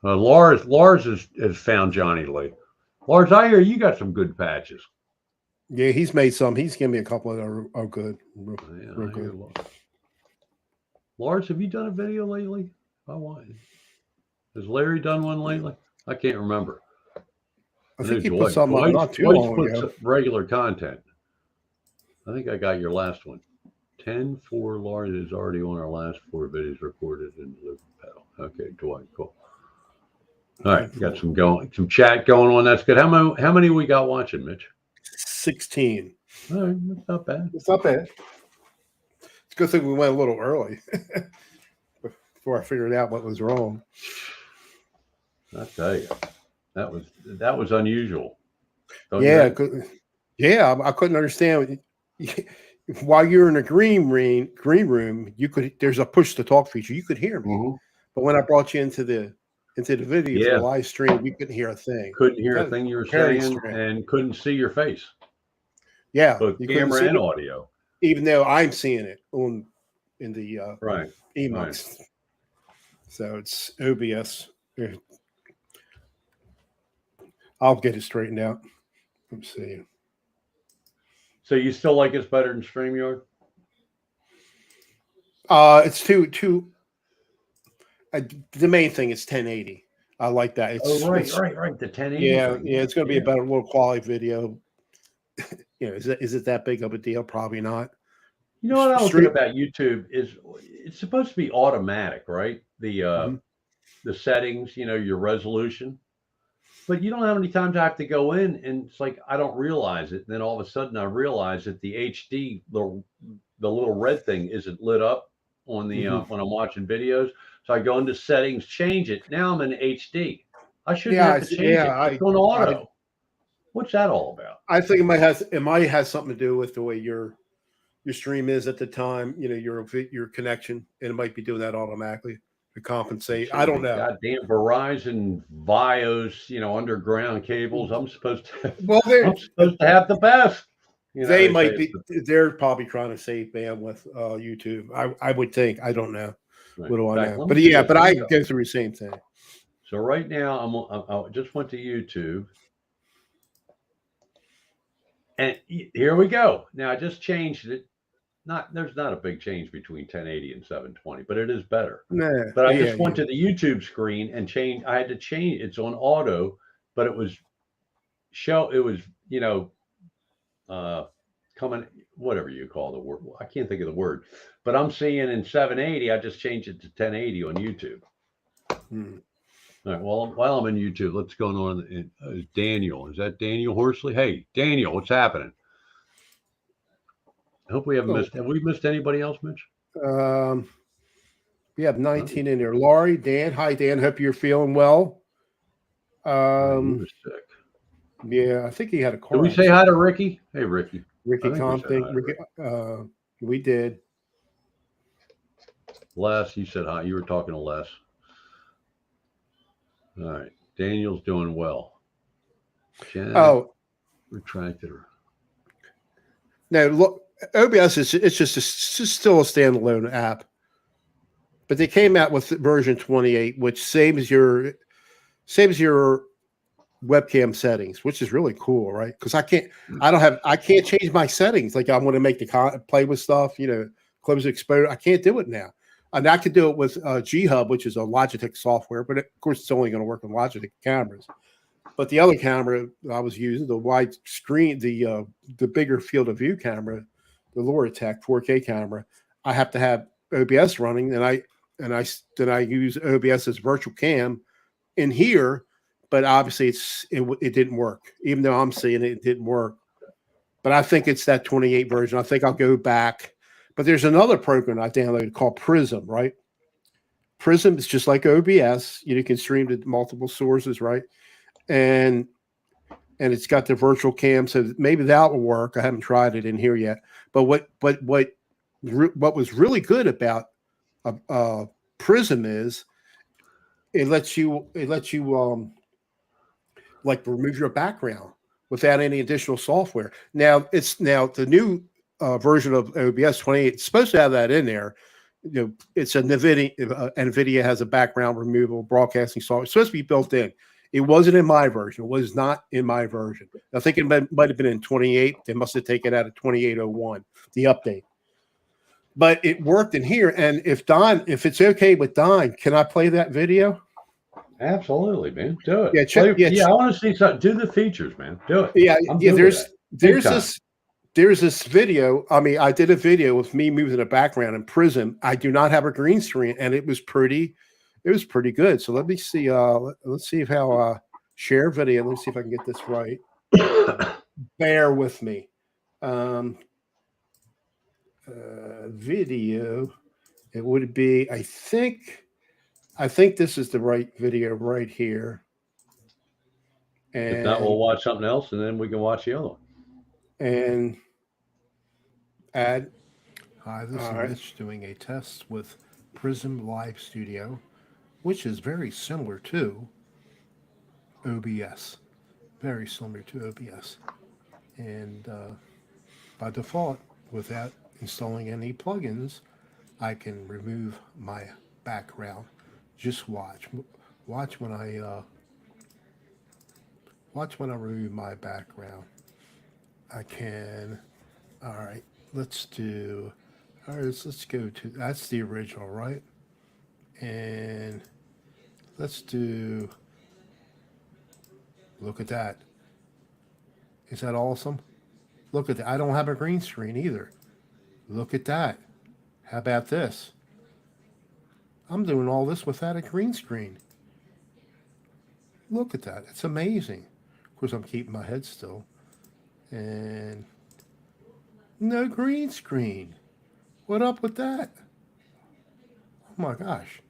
Lars has found Johnny Lee. Lars, I hear you got some good patches. Yeah, he's made some. He's given me a couple that are good. Real good. Lars, have you done a video lately? Has Larry done one lately? I can't remember. I think he put something on not too long ago. Regular content. I think I got your last one. 10-4 Lars is already on our last 4 videos recorded in the pedal. Okay, Dwight, cool. All right, got some chat going on. That's good. How many we got watching, Mitch? 16. All right, that's not bad. It's not bad. It's a good thing we went a little early before I figured out what was wrong. I tell you, that was unusual. I couldn't understand. While you're in a green room, there's a push to talk feature. You could hear me, mm-hmm. But when I brought you into the video for the live stream, you couldn't hear a thing. Couldn't hear a thing you were saying, and couldn't see your face. Yeah, both camera and audio. Even though I'm seeing it in the right Emacs. Right. So it's OBS. I'll get it straightened out. Let's see. So you still like it's better than StreamYard? It's too. The main thing is 1080. I like that. It's, right. The 1080. Yeah, it's going to be a better, little quality video. Is it that big of a deal? Probably not. You know what I was thinking about YouTube is it's supposed to be automatic, right? The settings, your resolution. But you don't know how many times I have to go in, and it's like I don't realize it. And then all of a sudden I realize that the HD, the little red thing isn't lit up on the when I'm watching videos. So I go into settings, change it. Now I'm in HD. I shouldn't have to change it. It's on auto. What's that all about? I think it might have something to do with the way your stream is at the time. Your connection, and it might be doing that automatically to compensate. I don't know. Goddamn Verizon Vios, underground cables. I'm supposed to. I'm supposed to have the best. They might be. They're probably trying to save bandwidth. YouTube. I would think. I don't know. Right. What do I know? But I go through the same thing. So right now I just went to YouTube. And here we go. Now I just changed it. There's not a big change between 1080 and 720, but it is better. But I just went to the YouTube screen and changed. I had to change. It's on auto, but it was coming, whatever you call the word. I can't think of the word, but I'm seeing in 780. I just changed it to 1080 on YouTube. All right. Well, while I'm in YouTube, what's going on? Is Daniel? Is that Daniel Horsley? Hey, Daniel, what's happening? I hope we haven't missed. Have we missed anybody else, Mitch? We have 19 in there. Laurie, Dan. Hi, Dan. Hope you're feeling well. He was sick. Yeah, I think he had a car. Did we say hi to Ricky? Hey, Ricky. Ricky Compton. We did. Les, you said hi. You were talking to Les. All right. Daniel's doing well. Janet retracted her. No, look, OBS it's just still a standalone app, but they came out with version 28, which saves your webcam settings, which is really cool, right? Because I can't change my settings. Like I want to make the play with stuff, close exposure. I can't do it now. And I could do it with G Hub, which is a Logitech software, but of course it's only going to work on Logitech cameras. But the other camera I was using, the wide screen, the bigger field of view camera, the Logitech 4K camera, I have to have OBS running, and I use OBS as virtual cam in here, but obviously it didn't work. Even though I'm seeing it didn't work. But I think it's that 28 version. I think I'll go back. But there's another program I downloaded called Prism, right? Prism is just like OBS. You can stream to multiple sources, right? And it's got the virtual cam, so maybe that will work. I haven't tried it in here yet. But what was really good about Prism is it lets you like remove your background without any additional software. Now the new version of OBS 28. It's supposed to have that in there. It's a NVIDIA has a background removal broadcasting software. It's supposed to be built in. It wasn't in my version. It was not in my version. I think it might have been in 28. They must have taken it out of 2801, the update. But it worked in here. And if it's okay with Don, can I play that video? Absolutely, man. Do it. Yeah, I want to see something. Do the features, man. Do it. Yeah. There's this video. I mean, I did a video with me moving the background in Prism. I do not have a green screen, and it was pretty good. So let me see. Let's see how share video. Let me see if I can get this right. Bear with me. Video. It would be. I think this is the right video right here. And if not, we'll watch something else, and then we can watch the other one. And add. Hi, this is Mitch doing a test with Prism Live Studio, which is very similar to OBS. Very similar to OBS. And by default, without installing any plugins, I can remove my background. Just watch. Watch when I remove my background. I can. All right, let's go to, that's the original, right? And let's do, look at that. Is that awesome? Look at that. I don't have a green screen either. Look at that. How about this? I'm doing all this without a green screen. Look at that. It's amazing. Of course, I'm keeping my head still. And no green screen. What up with that? Oh my gosh.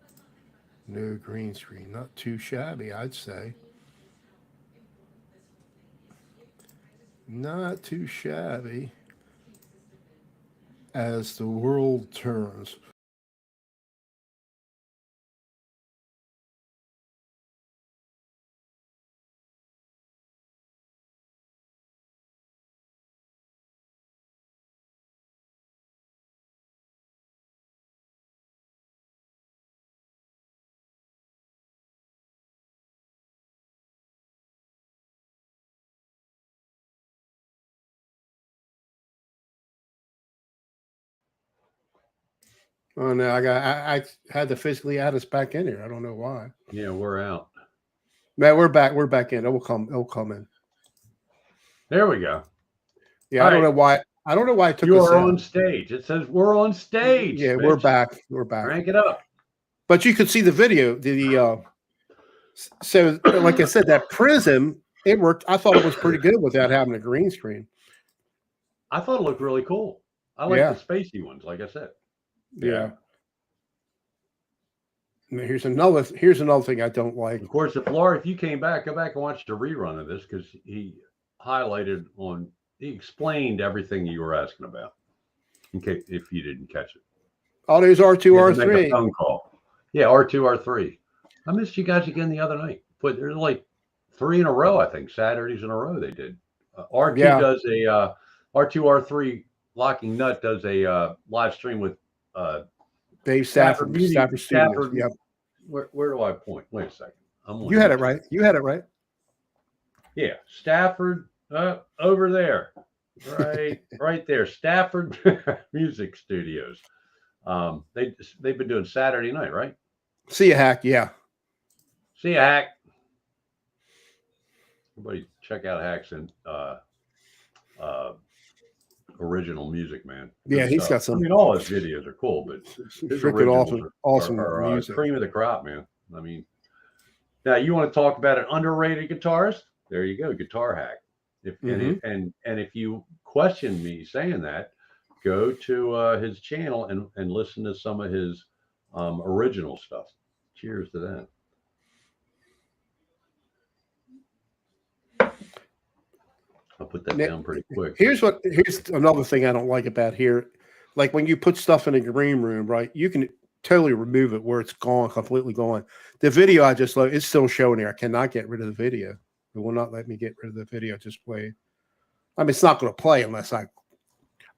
No green screen. Not too shabby, I'd say. Not too shabby. As the world turns. Oh no, I had to physically add us back in here. I don't know why. Yeah, we're out. Man, we're back. We're back in. It will come in. There we go. Yeah, I don't know why. I don't know why it took us You are out. on stage. It says we're on stage. Yeah, bitch. we're back. We're back. Crank it up. But you could see the video. So like I said, that Prism, it worked. I thought it was pretty good without having a green screen. I thought it looked really cool. I like the spacey ones, like I said. Yeah. And here's another thing I don't like. Of course, if you came back, go back and watch the rerun of this because he explained everything you were asking about. In case if you didn't catch it. Oh, there's R2, Make a R3. phone call. Yeah, R2, R3. I missed you guys again the other night. But there's like 3 in a row, I think. Saturdays in a row they did. R2 does a R2, R3 Locking Nut does a live stream with Dave Stafford. Stafford. Yep. Where do I point? Wait a second. You had it right. You had it right. Yeah, Stafford over there, right there. Stafford Music Studios. They've been doing Saturday night, right? See ya, Hack. Yeah. See ya, Hack. Everybody, check out Hack's and original music, man. Yeah, he's got some. I mean, all his videos are cool, but his freaking awesome music. Cream of the crop, man. I mean, now you want to talk about an underrated guitarist? There you go, Guitar Hack. And if you question me saying that, go to his channel and listen to some of his original stuff. Cheers to that. I'll put that down pretty quick. Here's another thing I don't like about here. Like when you put stuff in a green room, right? You can totally remove it where it's gone, completely gone. The video I just loaded, it's still showing there. I cannot get rid of the video. It will not let me get rid of the video just played. I mean, it's not going to play unless I.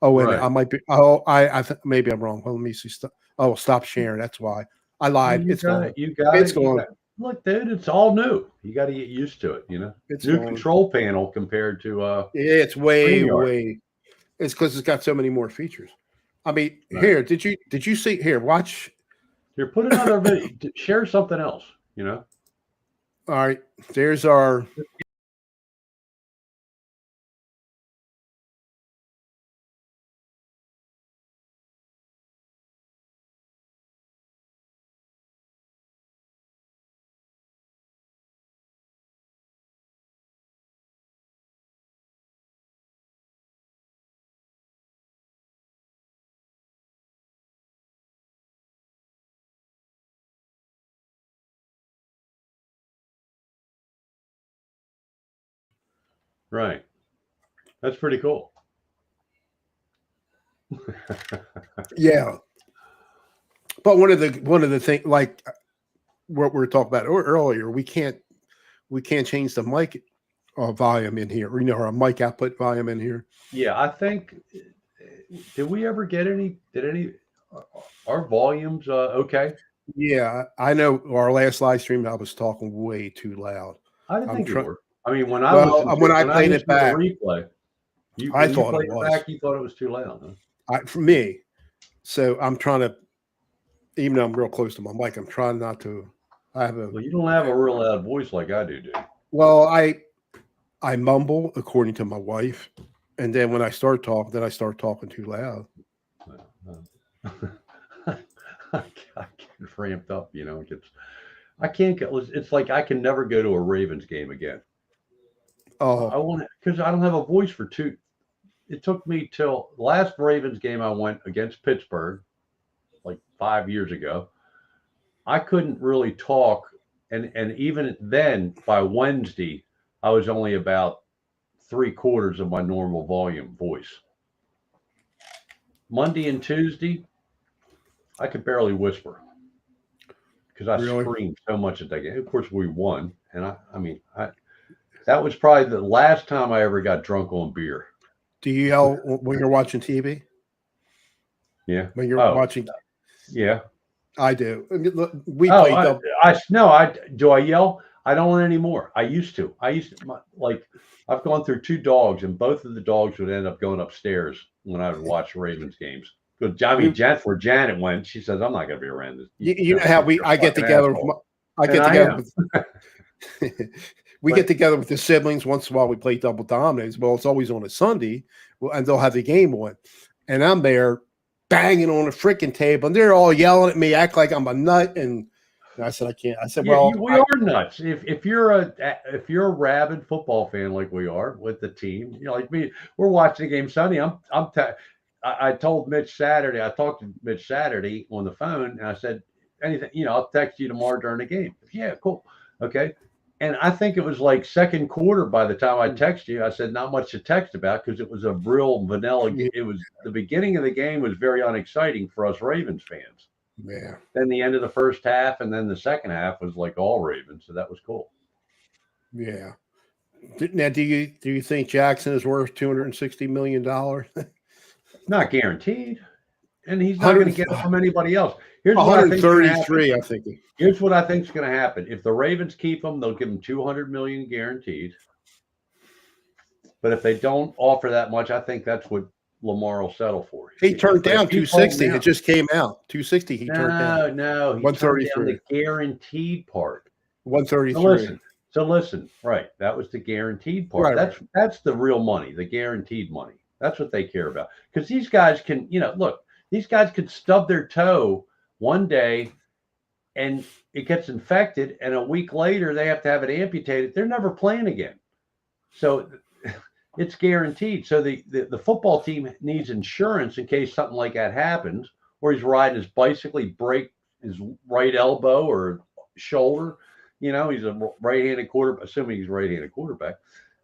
Oh, wait a minute. I might be. Oh, maybe I'm wrong. Well, let me see. Stop sharing. That's why I lied. It's gone. It's gone. Look, dude, it's all new. You got to get used to it. You know, it's new control panel compared to. Yeah, it's way. It's because it's got so many more features. I mean, here, did you see? Here, watch. Here, put another video. Share something else. You know. All right, there's our. Right. That's pretty cool. Yeah. But one of the things, like what we were talking about earlier, we can't change the mic volume in here, or a mic output volume in here. Yeah, I think. Did we ever get any? Our volumes okay? Yeah, I know. Our last live stream, I was talking way too loud. I didn't think you were. I mean, when I played it back, replay, I thought it was. Back, you thought it was too loud, huh? For me, so I'm trying to, even though I'm real close to my mic, I'm trying not to. Well, you don't have a real loud voice like I do, dude. Well, I mumble according to my wife, and then when I start talking too loud. I get ramped up, you know. I can't get. It's like I can never go to a Ravens game again. Oh, I want because I don't have a voice for two. It took me till last Ravens game I went against Pittsburgh, like 5 years ago. I couldn't really talk, and even then, by Wednesday, I was only about 3/4 of my normal volume voice. Monday and Tuesday, I could barely whisper because I screamed so much at that game. Of course, we won, and I mean, that was probably the last time I ever got drunk on beer. Do you yell when you're watching TV? Yeah. When you're watching? Yeah. I do. We play. Do I yell? I don't anymore. I used to. Like I've gone through 2 dogs, and both of the dogs would end up going upstairs when I would watch Ravens games. I mean, where Janet went, she says, "I'm not going to be around this." You know how I get together. We get together with the siblings once in a while. We play double dominoes. Well, it's always on a Sunday, and they'll have the game on, and I'm there banging on the freaking table, and they're all yelling at me, act like I'm a nut. And I said, I can't. I said, well, we are nuts. If you're a rabid football fan like we are with the team, you know, like me, we're watching the game Sunday. I told Mitch Saturday. I talked to Mitch Saturday on the phone, and I said, anything, you know, I'll text you tomorrow during the game. Yeah, cool, okay. And I think it was like second quarter by the time I texted you. I said not much to text about because it was a real vanilla. It was the beginning of the game was very unexciting for us Ravens fans. Yeah. Then the end of the first half, and then the second half was like all Ravens, so that was cool. Yeah. Now, do you think Jackson is worth $260 million? Not guaranteed, and he's not going to get it from anybody else. Here's 133, I think. Here's what I think is going to happen. If the Ravens keep him, they'll give him $200 million guaranteed. But if they don't offer that much, I think that's what Lamar will settle for. He turned down 260. It just came out 260. He turned down. No, he turned down the guaranteed part. 133. So listen, right? That was the guaranteed part. Right, that's the real money, the guaranteed money. That's what they care about. Because these guys can, you know, look, these guys could stub their toe one day and it gets infected, and a week later they have to have it amputated. They're never playing again. So it's guaranteed. So the football team needs insurance in case something like that happens, or he's riding his bicycle, he break his right elbow or shoulder. He's a right-handed quarterback, assuming he's a right-handed quarterback.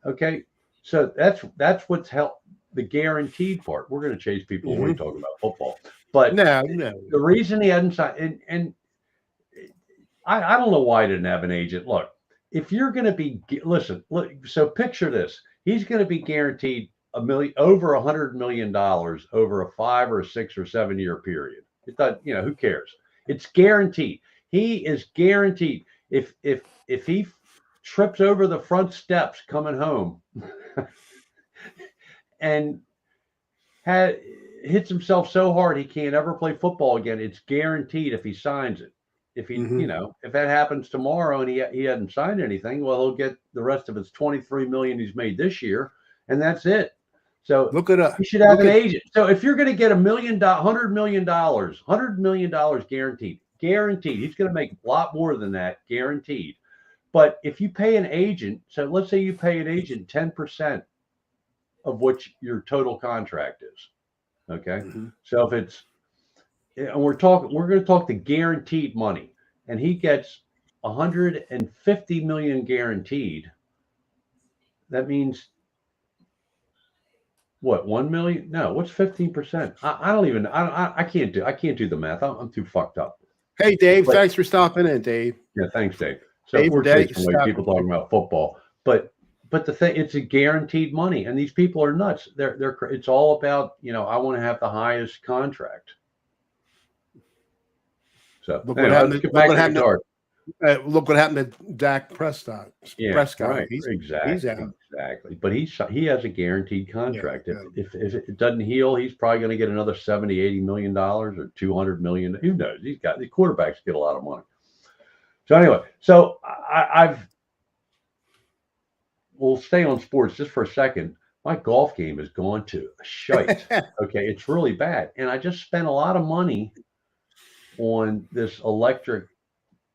Okay, so that's what's helped the guaranteed part. We're going to chase people when we talk about football, but No. the reason he hadn't signed, and I don't know why he didn't have an agent. Look, if you're going to be look, so picture this: he's going to be guaranteed over $100 million over a 5 or 6 or 7 year period. It does, who cares? It's guaranteed. He is guaranteed. If he trips over the front steps coming home and hits himself so hard he can't ever play football again, it's guaranteed if he signs it. If he, if that happens tomorrow and he hadn't signed anything, well, he'll get the rest of his $23 million he's made this year, and that's it. So look it up. He should have an agent. So if you're going to get $100 million guaranteed, he's going to make a lot more than that, guaranteed. But if you pay an agent, so let's say you pay an agent 10% of what your total contract is. Okay. So if it's, and we're going to talk the guaranteed money, and he gets 150 million guaranteed. That means what? 1 million? No, what's 15%? I can't do the math. I'm too fucked up. Hey, Dave, thanks for stopping in, Dave. Yeah, thanks, Dave. So we're chasing away people talking about football, but the thing, it's a guaranteed money, and these people are nuts. It's all about, I want to have the highest contract. So look what happened to Dak Prescott. Yeah, Prescott. Right. Exactly. But he has a guaranteed contract. Yeah, if it doesn't heal, he's probably going to get another $70-80 million or $200 million. Who knows? The quarterbacks get a lot of money. So anyway, we'll stay on sports just for a second. My golf game has gone to shite. Okay, it's really bad, and I just spent a lot of money on this electric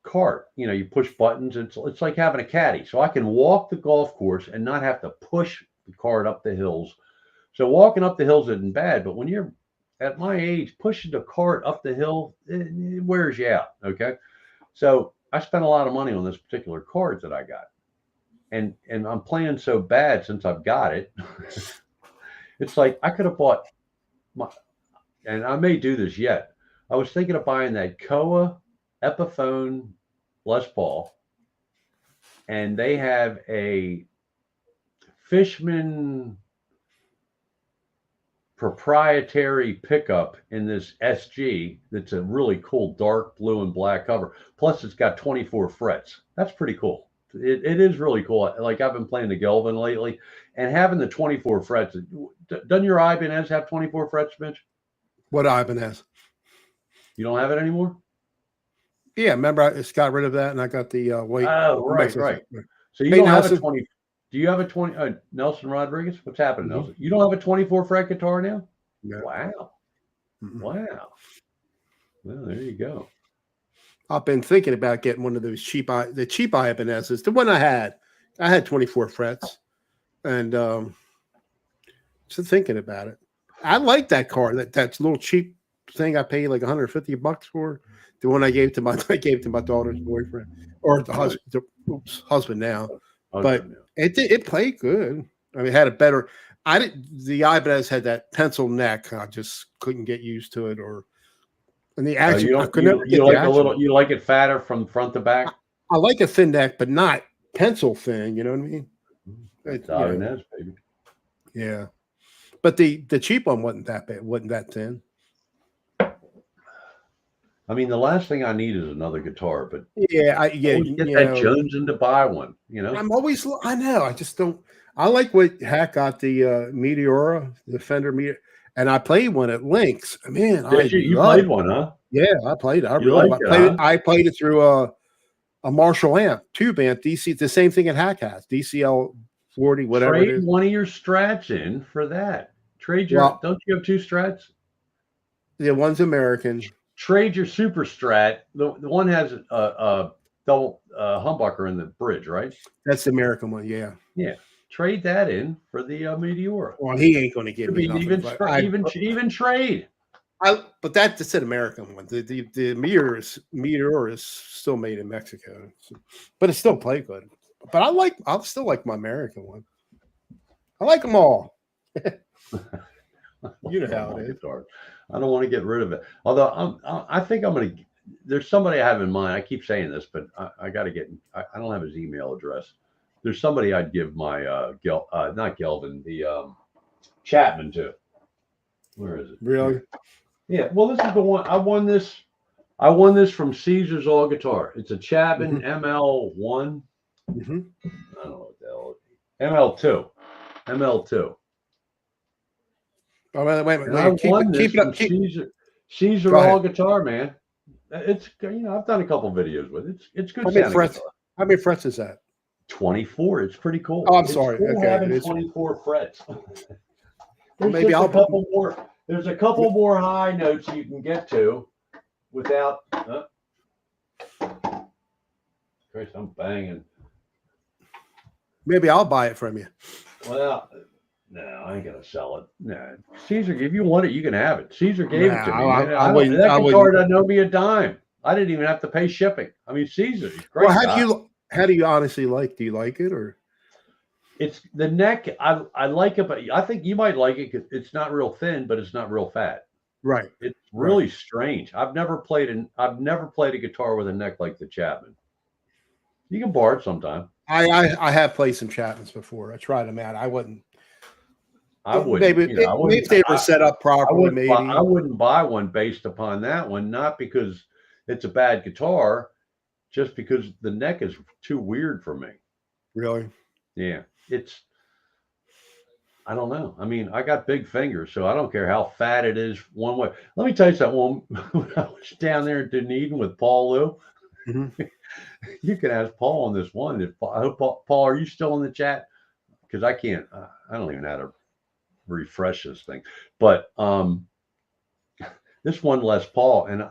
cart. You push buttons. It's like having a caddy, so I can walk the golf course and not have to push the cart up the hills. So walking up the hills isn't bad, but when you're at my age, pushing the cart up the hill, it wears you out. Okay, so I spent a lot of money on this particular cart that I got, and I'm playing so bad since I've got it. It's like I could have bought and I may do this yet. I was thinking of buying that Koa Epiphone Les Paul, and they have a Fishman proprietary pickup in this SG that's a really cool dark blue and black cover. Plus, it's got 24 frets. That's pretty cool. It is really cool. Like, I've been playing the Gelvin lately, and having the 24 frets. Doesn't your Ibanez have 24 frets, Mitch? What Ibanez? You don't have it anymore? Yeah, remember I just got rid of that, and I got the white. Oh, right. So you don't have a 20. Do you have a 20? Nelson Rodriguez? What's happening, Nelson? You don't have a 24 fret guitar now? No. Wow. Well, there you go. I've been thinking about getting one of those cheap Ibanez's. The one I had 24 frets, and just thinking about it. I like that car. That's a little cheap thing I paid like $150 for. The one I gave to my daughter's boyfriend, or the husband now. But it played good. I mean, it had a better. The Ibanez had that pencil neck. I just couldn't get used to it, and the action. You like it fatter from front to back. I like a thin neck, but not pencil thin. You know what I mean? It's Ibanez, baby. Yeah, but the cheap one wasn't that bad. Wasn't that thin? I mean, the last thing I need is another guitar, but get that Jones to buy one. I know. I just don't. I like what Hack got the Meteora, the Fender Meteor, and I played one at Lynx. Man, you played one, huh? Yeah, I played it. I played it through a Marshall amp, tube amp, DC. The same thing at Hack has, DCL 40, whatever. Trade one of your Strats in for that. Don't you have two Strats? The one's American. Trade your Super Strat. The one has a double humbucker in the bridge, right? That's the American one, yeah. Yeah. trade that in for the Meteora. Well, he ain't going to give Could me be nothing. even but even trade. but that's an American one. The Meteor is still made in Mexico, but it still play good. But I still like my American one. I like them all. You know how it is. Guitar. I don't want to get rid of it. Although I think I'm going to. There's somebody I have in mind. I keep saying this, but I got to get. I don't have his email address. There's somebody I'd give my not Gelvin, the Chapman to. Where is it? Really? Yeah. Well, this is the one I won this. I won this from Caesar's All Guitar. It's a Chapman ML1. Mm-hmm. I don't know what the hell. ML2. ML2. Oh, wait a minute. I won Keep this it up. from Caesar All Guitar, man. It's I've done a couple videos with it. It's good. How many frets is that? 24. It's pretty cool. Oh, I'm sorry. Cool Okay, having 24 frets. Maybe I'll couple more. There's a couple more high notes you can get to without. Chris, I'm banging. Maybe I'll buy it from you. Well, no, I ain't gonna sell it. No, Caesar, if you want it, you can have it. Caesar gave it to me. That guitar doesn't owe me a dime. I didn't even have to pay shipping. I mean, Caesar, he's great. Well, how do you honestly like? Do you like it or? It's the neck. I like it, but I think you might like it because it's not real thin, but it's not real fat. Right. It's really strange. I've never played a guitar with a neck like the Chapman. You can borrow it sometime. I have played some Chapmans before. I tried them out. I wouldn't. Maybe if they were set up properly. I wouldn't buy one based upon that one, not because it's a bad guitar, just because the neck is too weird for me. Really? Yeah, I don't know. I mean, I got big fingers, so I don't care how fat it is one way. Let me tell you something. When I was down there at Dunedin with Paul Lou, you can ask Paul on this one. I hope Paul, are you still in the chat? Because I can't. I don't even know how to refresh this thing. But this one Les Paul, and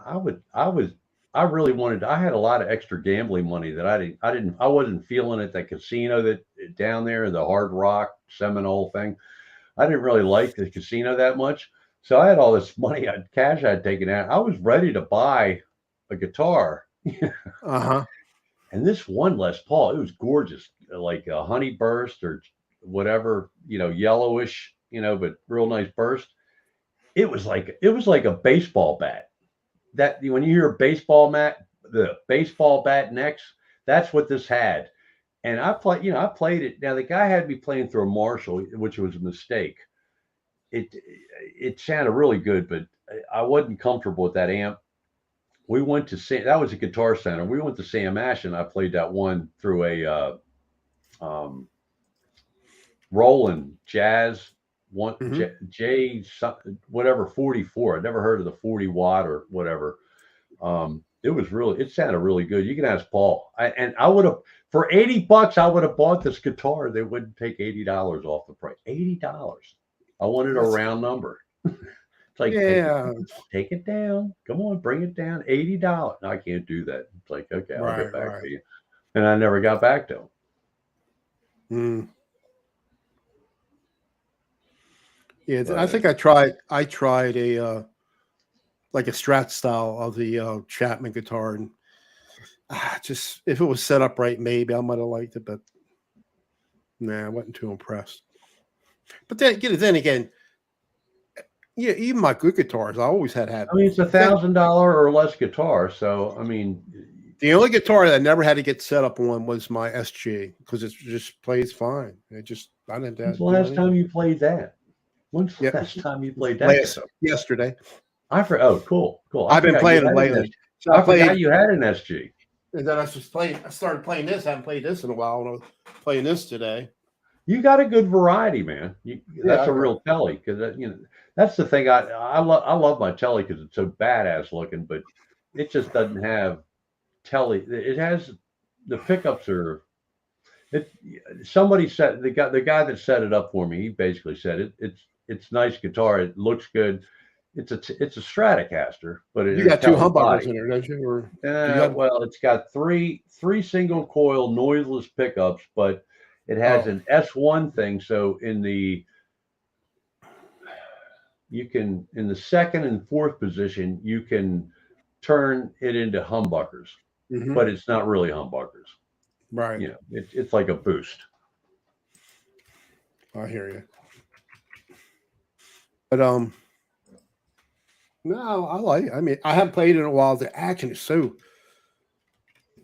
I really wanted. I had a lot of extra gambling money that I wasn't feeling at the casino that down there, the Hard Rock Seminole thing. I didn't really like the casino that much, so I had all this money, cash I'd taken out. I was ready to buy a guitar. And this one Les Paul, it was gorgeous, like a honey burst or whatever, yellowish, but real nice burst. It was like a baseball bat. That when you hear a baseball the baseball bat necks, that's what this had. And I played it. Now the guy had me playing through a Marshall, which was a mistake. It sounded really good, but I wasn't comfortable with that amp. We went to that was a Guitar Center. We went to Sam Ash, and I played that one through a Roland Jazz one J whatever 44. I never heard of the 40 watt or whatever. It sounded really good. You can ask Paul. I would have for $80. I would have bought this guitar. They wouldn't take $80 off the price. $80. I wanted a round number. It's like, take it down. Come on, bring it down. $80. No, I can't do that. It's like, okay, I'll get back to you. And I never got back to him. Yeah, I think I tried a like a Strat style of the Chapman guitar, and just if it was set up right, maybe I might have liked it, but I wasn't too impressed. But then again, yeah, even my good guitars, I always had. I mean, it's $1,000 or less guitar, so I mean, the only guitar that I never had to get set up on was my SG because it just plays fine. I didn't. When's the last time you played that? When's the last time you played that? Yesterday. Oh, cool. I've been playing it lately. So I forgot you had an SG. And then I started playing this. I haven't played this in a while. And I was playing this today. You got a good variety, man. That's a real telly because that's the thing. I love my telly because it's so badass looking, but it just doesn't have telly. It has the pickups are. Somebody said the guy that set it up for me. He basically said it's nice guitar. It looks good. It's a Stratocaster, but you got two humbuckers in there, don't you? Or well, it's got three single coil noiseless pickups, but It has Oh. an S1 thing. So in the second and fourth position, you can turn it into humbuckers, Mhm. but it's not really humbuckers. Right. You know, it's like a boost. I hear you. But no, I mean, I haven't played it in a while. The action is so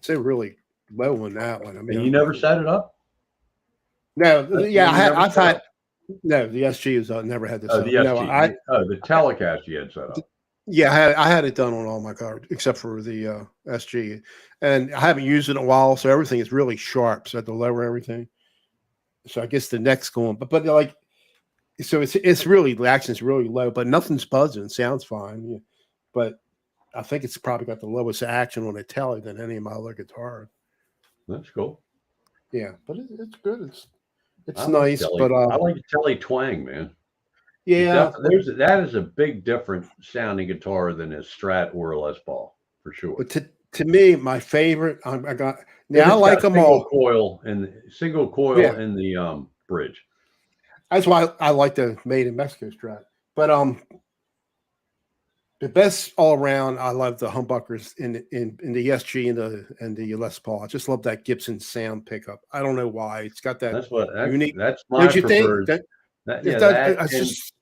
really low on that one. I mean, And you never set it up? no, That's yeah, one you never I've set had up? no. The SG is never had this. Oh, Up. the No, SG. The telecast you had set up. yeah, I had it done on all my cars except for the SG, and I haven't used it in a while, so everything is really sharp. So I had to lower everything. So I guess the neck's going, but like, so it's really the action's really low, but nothing's buzzing. Sounds fine, yeah. But I think it's probably got the lowest action on a tele than any of my other guitars. That's cool. Yeah, but it's good. It's I like nice, tele. but I like tele twang, man. yeah. That is a big different sounding guitar than a Strat or a Les Paul for sure. But to me, my favorite, I got And now. I it's like got them all. single coil Yeah, in the bridge. that's why I like the Made in Mexico Strat. But the best all around, I love the humbuckers in the SG and the Les Paul. I just love that Gibson sound pickup. I don't know why. It's got that unique. That's my Don't you preferred. think That, it yeah, does? that It's just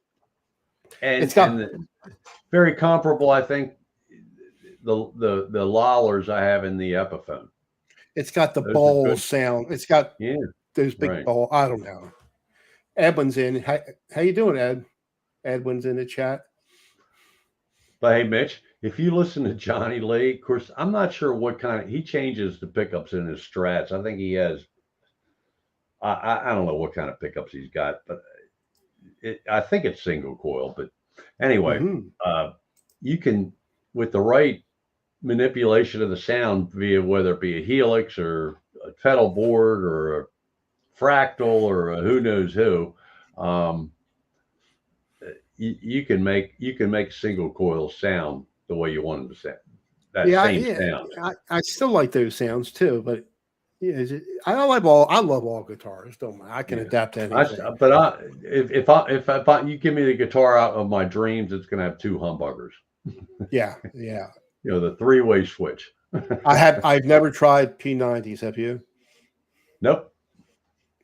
and it's got very comparable. I think the Lollers I have in the Epiphone. it's got the Those are bowl good. sound. It's got Yeah, those big right. bowl. I don't know. Edwin's in. How you doing, Ed? Edwin's in the chat. But hey, Mitch, if you listen to Johnny Lee, of course, I'm not sure what he changes the pickups in his Strats. I think he has. I don't know what kind of pickups he's got, but I think it's single coil. But anyway, Mm-hmm. You can, with the right manipulation of the sound via whether it be a helix or a pedal board or a fractal or a who knows who, you can make single coil sound the way you want them to sound. That same sound. I still like those sounds too, but yeah, I love all guitars. Don't mind. I can adapt to anything. If you give me the guitar out of my dreams, it's going to have two humbuckers. Yeah. You know, the three-way switch. I've never tried P90s. Have you? Nope.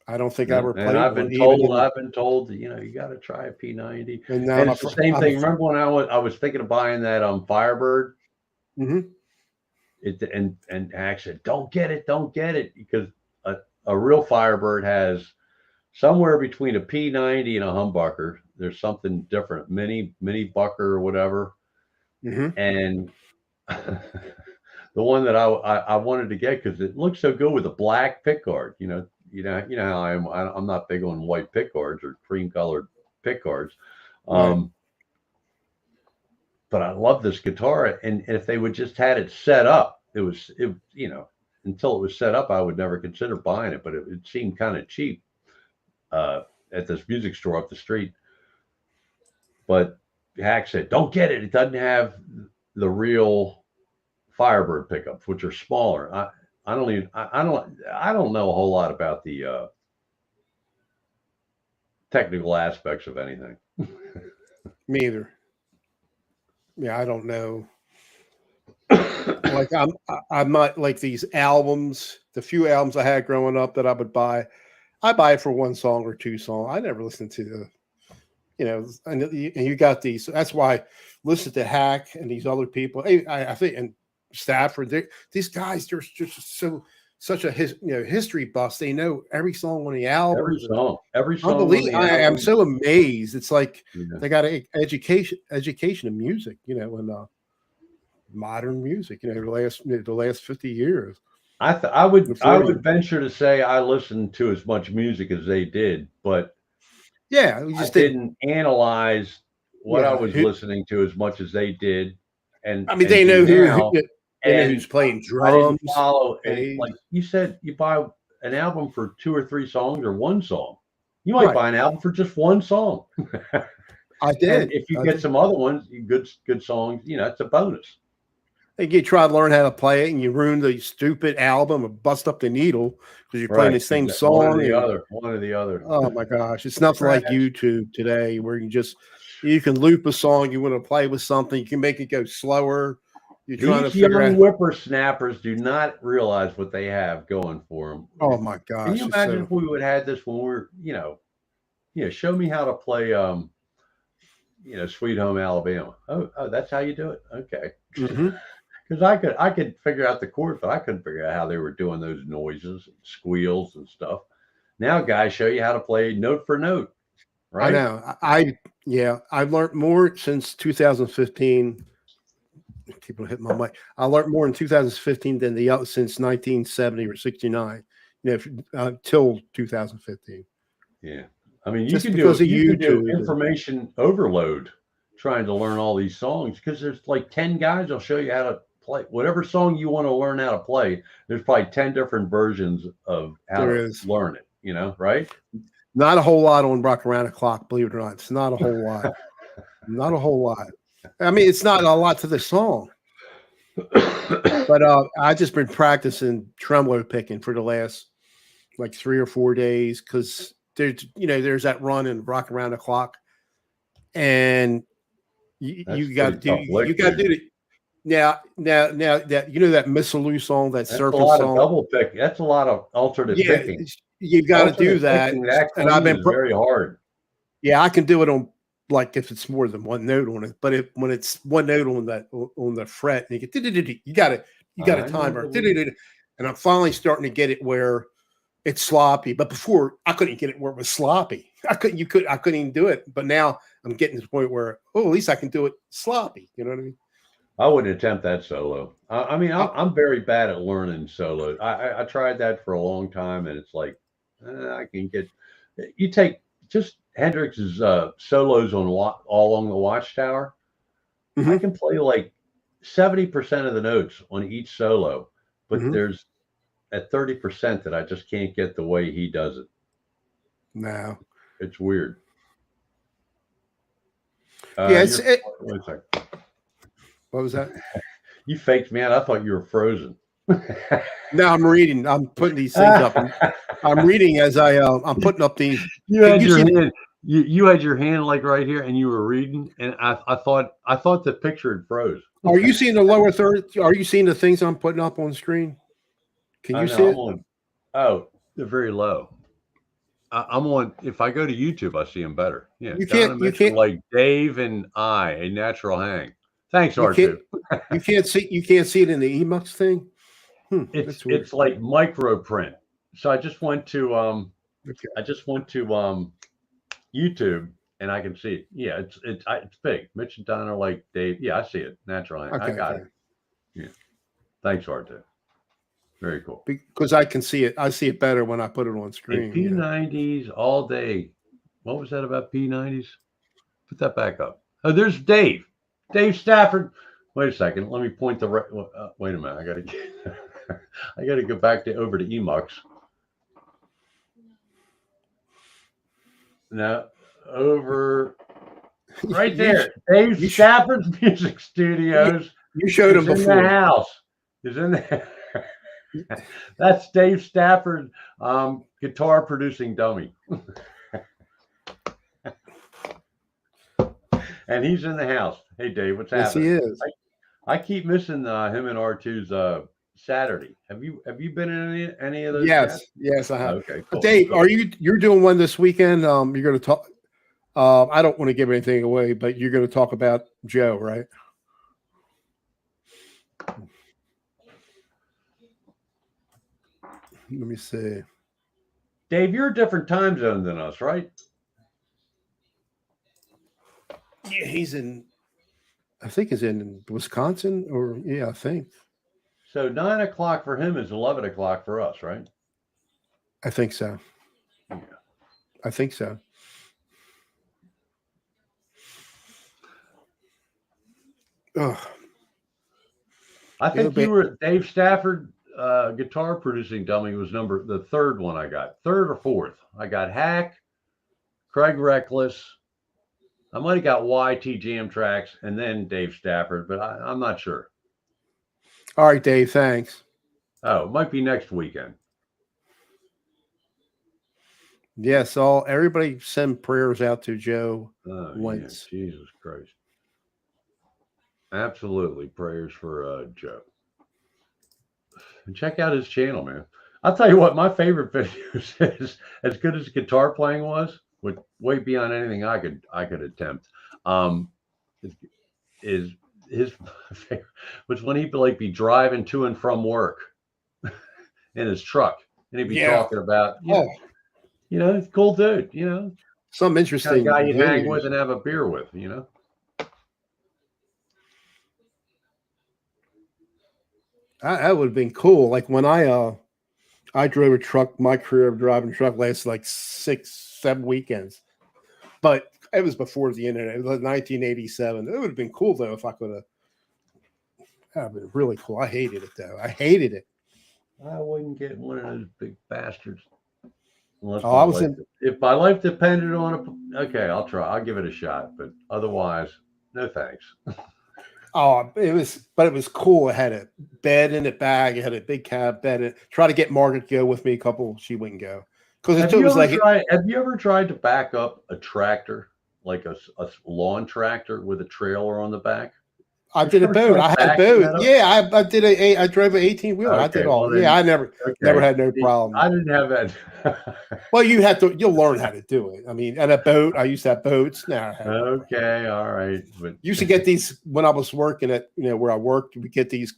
I don't think I ever played. And I've been told that, you know, you got to try a P90. And it's the same thing. Remember when I was thinking of buying that Firebird? Mm-hmm. And I said, don't get it, because a real Firebird has somewhere between a P90 and a humbucker. There's something different, mini bucker or whatever. Mm-hmm. And the one that I wanted to get because it looks so good with a black pickguard. You know how I am. I'm not big on white pickguards or cream colored pickguards. Right. But I love this guitar, and if they would just had it set up, it you know, until it was set up, I would never consider buying it. But it seemed kind of cheap at this music store up the street. But Hack said, "Don't get it. It doesn't have the real Firebird pickups, which are smaller." I don't know a whole lot about the technical aspects of anything. Me either. Yeah, I don't know. Like I'm not like these albums. The few albums I had growing up that I would buy, I buy it for one song or two songs. I never listened to the, you know, and you got these. That's why I listen to Hack and these other people. I think and Stafford. These guys, they're just such a history buffs. They know every song on the album. Every song. Unbelievable. I am so amazed. It's like they got an education of music, you know, and modern music, you know, the last 50 years. I would venture to say I listened to as much music as they did, but yeah, we just didn't analyze what I was listening to as much as they did. And I mean, they know who's playing drums. I didn't follow like you said, you buy an album for 2 or 3 songs or one song. You might buy an album for just one song. I did. And if you get some other ones, good songs, you know, it's a bonus. You try to learn how to play it, and you ruin the stupid album or bust up the needle because you're playing the same One or song. the other. One or the other. Oh my gosh, it's nothing like YouTube today, where you can loop a song you want to play with something. You can make it go slower. You're trying to These figure young out. whippersnappers do not realize what they have going for them. Oh my gosh! Can you imagine if we would have had this when we were, show me how to play, Sweet Home Alabama. Oh, that's how you do it. Okay. Because I could figure out the chord, but I couldn't figure out how they were doing those noises, squeals, and stuff. Now, guys show you how to play note for note. Right? I know. I've learned more since 2015. People hit my mic. I learned more in 2015 than the other since 1970 or 69. Till 2015. Yeah, I mean, you can do information overload trying to learn all these songs because there's like 10 guys that'll show you how to play whatever song you want to learn how to play. There's probably 10 different versions of how to learn it. Right? Not a whole lot on Rock Around the Clock, believe it or not. It's not a whole lot. Not a whole lot. I mean, it's not a lot to the song. But I just been practicing tremolo picking for the last like 3 or 4 days because there's that run in Rock Around the Clock, and you got to do it. Now that that Miss Lou song, that surfing song, double pick. That's a lot of alternate picking. You got to do that, and I've been very hard. Yeah, I can do it on like if it's more than one note on it, but when it's one note on the fret, and you got a timer, and I'm finally starting to get it where it's sloppy. But before I couldn't get it where it was sloppy. I couldn't even do it. But now I'm getting to the point where at least I can do it sloppy. You know what I mean? I wouldn't attempt that solo. I mean, I'm very bad at learning solo. I tried that for a long time, and it's like I can get. You take just Hendrix's solos on all along the Watchtower. I can play like 70% of the notes on each solo, but there's at 30% that I just can't get the way he does it. No, it's weird. Yeah, wait a second. What was that? You faked me out. I thought you were frozen. No, I'm reading. I'm putting these things up. I'm reading as I'm putting up these. You had your hand. You had your hand like right here, and you were reading. And I thought the picture had froze. Are you seeing the lower third? Are you seeing the things I'm putting up on the screen? Can you see it? Oh, they're very low. I'm on. If I go to YouTube, I see them better. Yeah, you can't like Dave and a natural hang. Thanks, R2. You can't see it in the Emux thing. It's like micro print. So I just went to YouTube and I can see it. Yeah, it's big. Mitch and Don are like Dave. Yeah, I see it. Natural hang. Okay, I got it. Yeah. Thanks, R2. Very cool. Because I can see it. I see it better when I put it on screen. P90s all day. What was that about P90s? Put that back up. Oh, there's Dave. Dave Stafford. Wait a second. Let me point the right. Wait a minute. I got to go back over to Emux. Now over right there. Dave Stafford's Music Studios. You showed him before. In the house. Is in there. That's Dave Stafford, guitar producing dummy. And he's in the house. Hey, Dave, what's happening? Yes, he is. I keep missing him and R2's Saturday. Have you been in any of those? Yes, I have. Okay, cool. Dave, you're doing one this weekend? You're going to talk. I don't want to give anything away, but you're going to talk about Joe, right? Let me see. Dave, you're a different time zone than us, right? Yeah, I think he's in Wisconsin, I think. So 9 o'clock for him is 11 o'clock for us, right? I think so. Yeah. I think so. I think you were Dave Stafford. Guitar producing dummy was the third one I got. Third or fourth. I got Hack, Craig Reckless. I might have got YT Jam Tracks and then Dave Stafford, but I'm not sure. All right, Dave. Thanks. Oh, it might be next weekend. Yes, everybody send prayers out to Joe Oh, Wentz. yeah, Jesus Christ. Absolutely. Prayers for Joe. And check out his channel, man. I'll tell you what, my favorite videos is, as good as guitar playing was, with way beyond anything I could attempt. Is, is his favorite was when he'd like be driving to and from work in his truck, and he'd be talking about, it's cool dude, some kind interesting of guy you'd hang videos. with and have a beer with, That would have been cool. Like when I drove a truck, my career of driving a truck lasted like 6-7 weekends. But it was before the internet. It was 1987. It would have been cool though if I could have. That would have been really cool. I hated it though. I hated it. I wouldn't get one of those big bastards. Unless if my life depended on it, okay, I'll try. I'll give it a shot. But otherwise, no thanks. It was cool. It had a bed in the bag. It had a big cab bed. Try to get Margaret to go with me. A wouldn't go because have you ever tried to back up a tractor, like a lawn tractor with a trailer on the back? I did a boat. I had a boat. Yeah, I drove an 18-wheeler. Okay, I did all. I never had no problem. I didn't have that. Well, you'll learn how to do it. I mean, and a boat. I used to have boats. Now okay, all right. But used to get these when I was working at where I worked. We get these,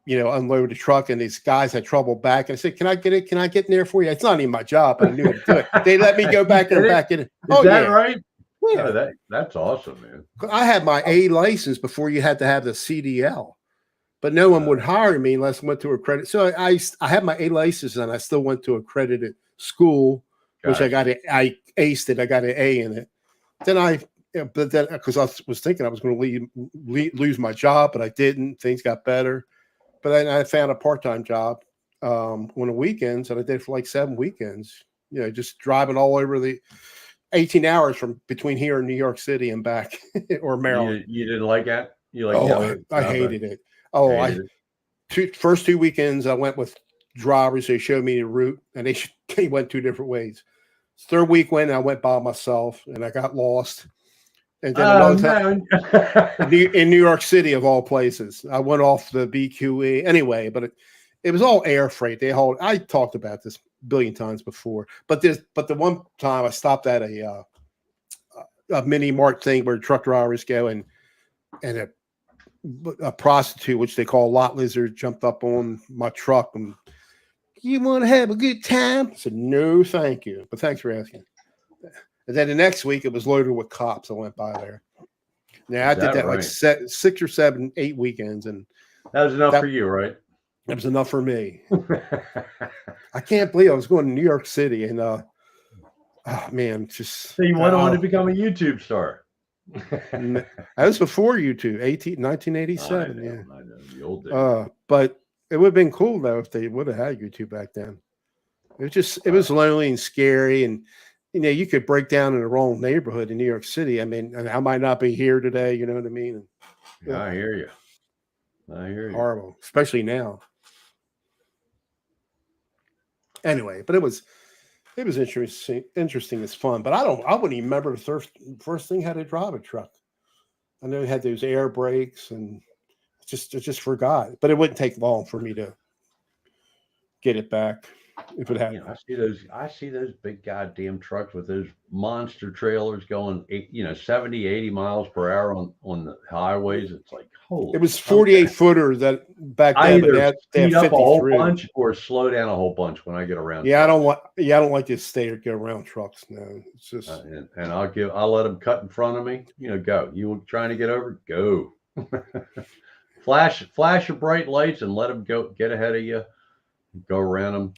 unload the truck, and these guys had trouble back. And I said, "Can I get it? Can I get in there for you?" It's not even my job, but I knew how to do it. They let me go back and back in. Is that right? Yeah, that's awesome, man. I had my A license before you had to have the CDL, but no one would hire me unless I went to accredited. So I had my A license and I still went to accredited school, which I aced it. I got an A in it. Because I was thinking I was going to lose my job, but I didn't. Things got better. But then I found a part-time job on the weekends, and I did for like 7 weekends, just driving all over the 18 hours from between here and New York City and back or Maryland. You didn't like that? I hated it. First 2 weekends I went with drivers. They showed me the route and they went 2 different ways. Third week I went by myself and I got lost. And then another time in New York City of all places, I went off the BQE anyway, but it was all air freight. I talked about this a billion times before, but the one time I stopped at a mini mart thing where truck drivers go and a prostitute, which they call lot lizard, jumped up on my truck and, "You want to have a good time?" I said, "No, thank you, but thanks for asking." And then the next week it was loaded with cops. I went by there. Now I did that like 6 or 7, 8 weekends, and that was enough for you, right? It was enough for me. I can't believe I was going to New York City and just so you went on to become a YouTube star. That was before YouTube, 1987. I know the old days. But it would have been cool though if they would have had YouTube back then. It was lonely and scary, and you could break down in the wrong neighborhood in New York City. I mean, and I might not be here today. You know what I mean? And, I hear you. Horrible, especially now. Anyway, but it was interesting. It's fun, but I wouldn't even remember the first thing how to drive a truck. I know it had those air brakes, and I just forgot. But it wouldn't take long for me to get it back if it happened. I see those big goddamn trucks with those monster trailers going 70, 80 miles per hour on the highways. It's like, holy. It was 48 footer that back then. Either speed up a whole bunch or slow down a whole bunch when I get around. Yeah, trucks. I don't like to stay or go around trucks. No, it's just. And I'll let them cut in front of me. Go. You trying to get over? Go. Flash your bright lights and let them go. Get ahead of you. Go around them,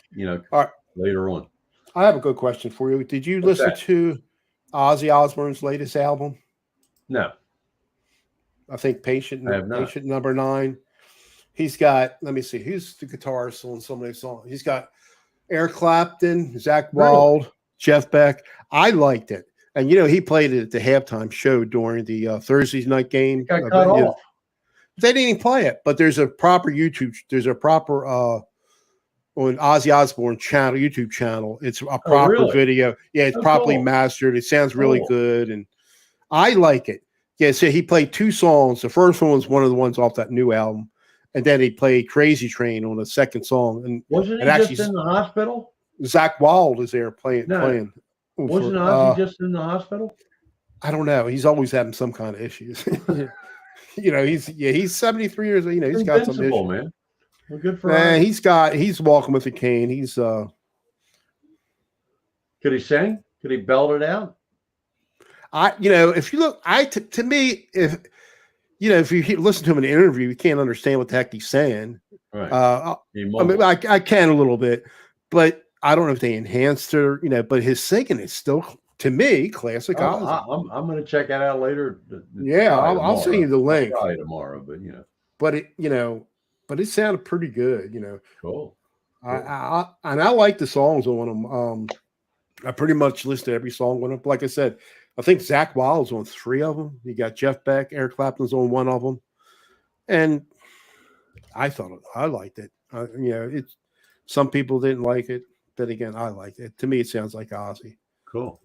all right. Later on. I have a good question for you. Did you listen to Ozzy Osbourne's latest album? No. I think Patient Number 9. He's got, let me see, who's the guitarist on some of these songs? He's got Eric Clapton, Zach Wild, Jeff Beck. I liked it. And, he played it at the halftime show during the Thursday night game. Got cut off. They didn't even play it, but there's a proper YouTube. There's a proper on Ozzy Osbourne channel, YouTube channel. It's a proper really? video. Yeah, it's properly cool. mastered. It sounds really Cool. good, and I like it. Yeah, so he played 2 songs. The first one was one of the ones off that new album, and then he played "Crazy Train" on the second song. And Wasn't he actually, just in the hospital? Zach Wild is there playing. Wasn't Ozzy just in the hospital? I don't know. He's always having some kind of issues. He's 73 years old. He's got some issues, man. Well, good for him. He's walking with a cane. He's Could he sing? Could he belt it out? If you look, to me, if you listen to him in an interview, you can't understand what the heck he's saying. Right. I mean, I can a little bit, but I don't know if they enhanced it, but his singing is still, to me, classic Ozzy. I'm going to check that out later. Yeah, I'll send you the link. Probably tomorrow, but it sounded pretty good, Cool. I like the songs on them. I pretty much listed every song on them. Like I said, I think Zach Wild's on 3 of them. You got Jeff Beck, Eric Clapton's on 1 of them, and I liked it. Some people didn't like it, but again, I liked it. To me, it sounds like Ozzy. Cool.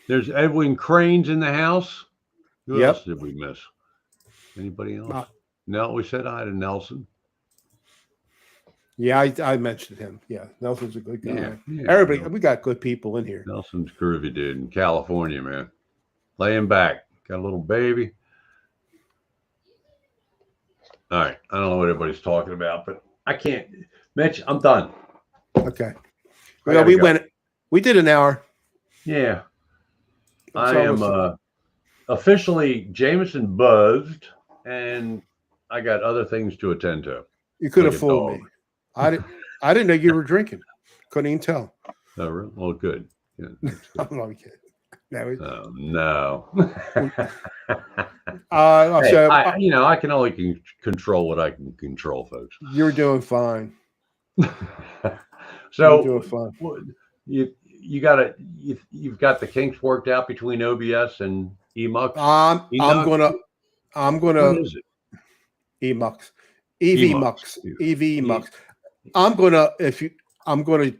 There's Edwin Crane's in the house. Who else did we miss? Anybody else? No, we said hi to Nelson. Yeah, I mentioned him. Yeah, Nelson's a good guy. Yeah, everybody, we got good people in here. Nelson's groovy dude in California, man. Laying back, got a little baby. All right, I don't know what everybody's talking about, but I can't. Mitch, I'm done. Okay. Well, we did an hour. Yeah. I am officially Jameson buzzed, and I got other things to attend to. You could have fooled me. I didn't know you were drinking. Couldn't even tell. Oh, really? Well, good. Yeah, I'm not kidding. No. I can only control what I can control, folks. You're doing fine. So you're doing fine. You've got the kinks worked out between OBS and Emux. I'm gonna what is it? Emux. EV Mux. I'm gonna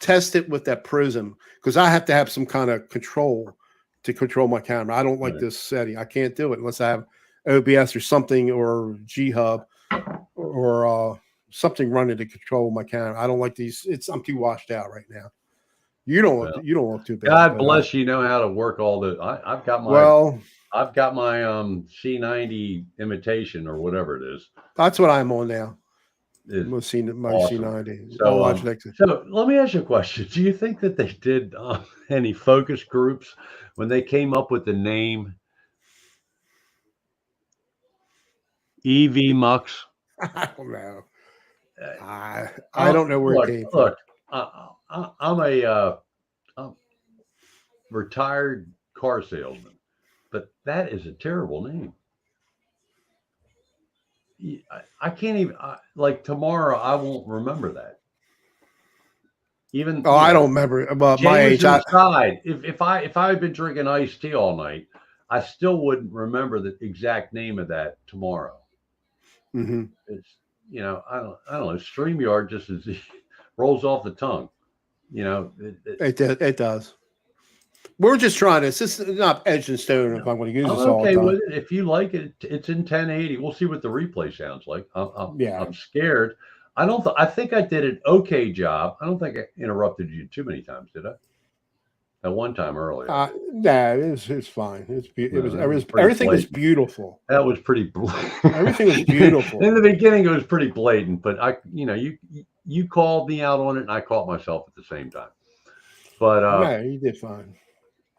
test it with that Prism because I have to have some kind of control to control my camera. I don't like this setting. I can't do it unless I have OBS or something or G Hub or something running to control my camera. I don't like these. I'm too washed out right now. You don't look too bad. God bless you know how to work all the. I've got my C90 imitation or whatever it is. That's what I'm on now. My awesome. C90. So, so let me ask you a question. Do you think that they did any focus groups when they came up with the name EV Mux? I don't know. I don't know where it came from. Look, I'm a retired car salesman, but that is a terrible name. I can't even like tomorrow. I won't remember that. Even I don't remember about my age. If I had been drinking iced tea all night, I still wouldn't remember the exact name of that tomorrow. Mm-hmm. It's I don't know. StreamYard just rolls off the tongue. It does. We're just trying to. It's just not edge and stone. If I'm going to use this all the time. With it. If you like it, it's in 1080. We'll see what the replay sounds like. I'm scared. I think I did an okay job. I don't think I interrupted you too many times, did I? At one time earlier. It's fine. Everything was beautiful. That was pretty. Everything was beautiful. In the beginning, it was pretty blatant, but you called me out on it, and I caught myself at the same time. But you did fine.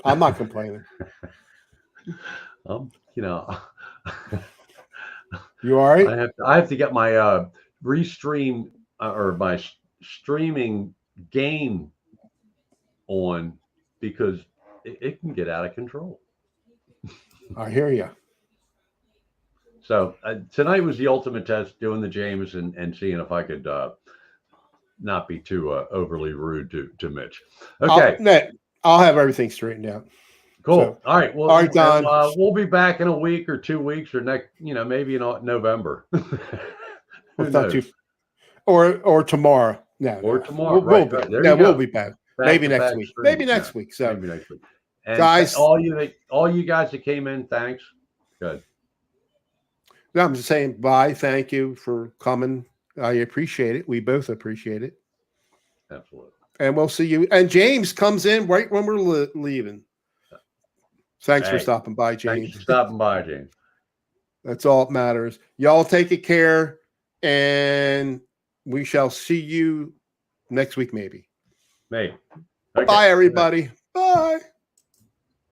I'm not complaining. You all right? I have to get my restream or my streaming game on because it can get out of control. I hear you. So tonight was the ultimate test, doing the Jameson and seeing if I could not be too overly rude to Mitch. Okay. I'll have everything straightened out. Cool. So, All right. Well, all right, Don. we'll be back in a week or 2 weeks or next, maybe in November. Who It's not too, knows? or tomorrow. No, Or no. tomorrow. We'll Right. be. Right. There Yeah, you we'll go. be back. Back Maybe to next back week. streaming. Maybe next week. So, maybe next week. And guys, all you guys that came in, thanks. Good. no, I'm just saying bye. Thank you for coming. I appreciate it. We both appreciate it. Absolutely. And we'll see you. And James comes in right when we're leaving. Thanks for stopping by, James. Thanks for stopping by, James. That's all that matters. Y'all take it care, and we shall see you next week, maybe. Maybe. Okay. Bye, everybody. Bye.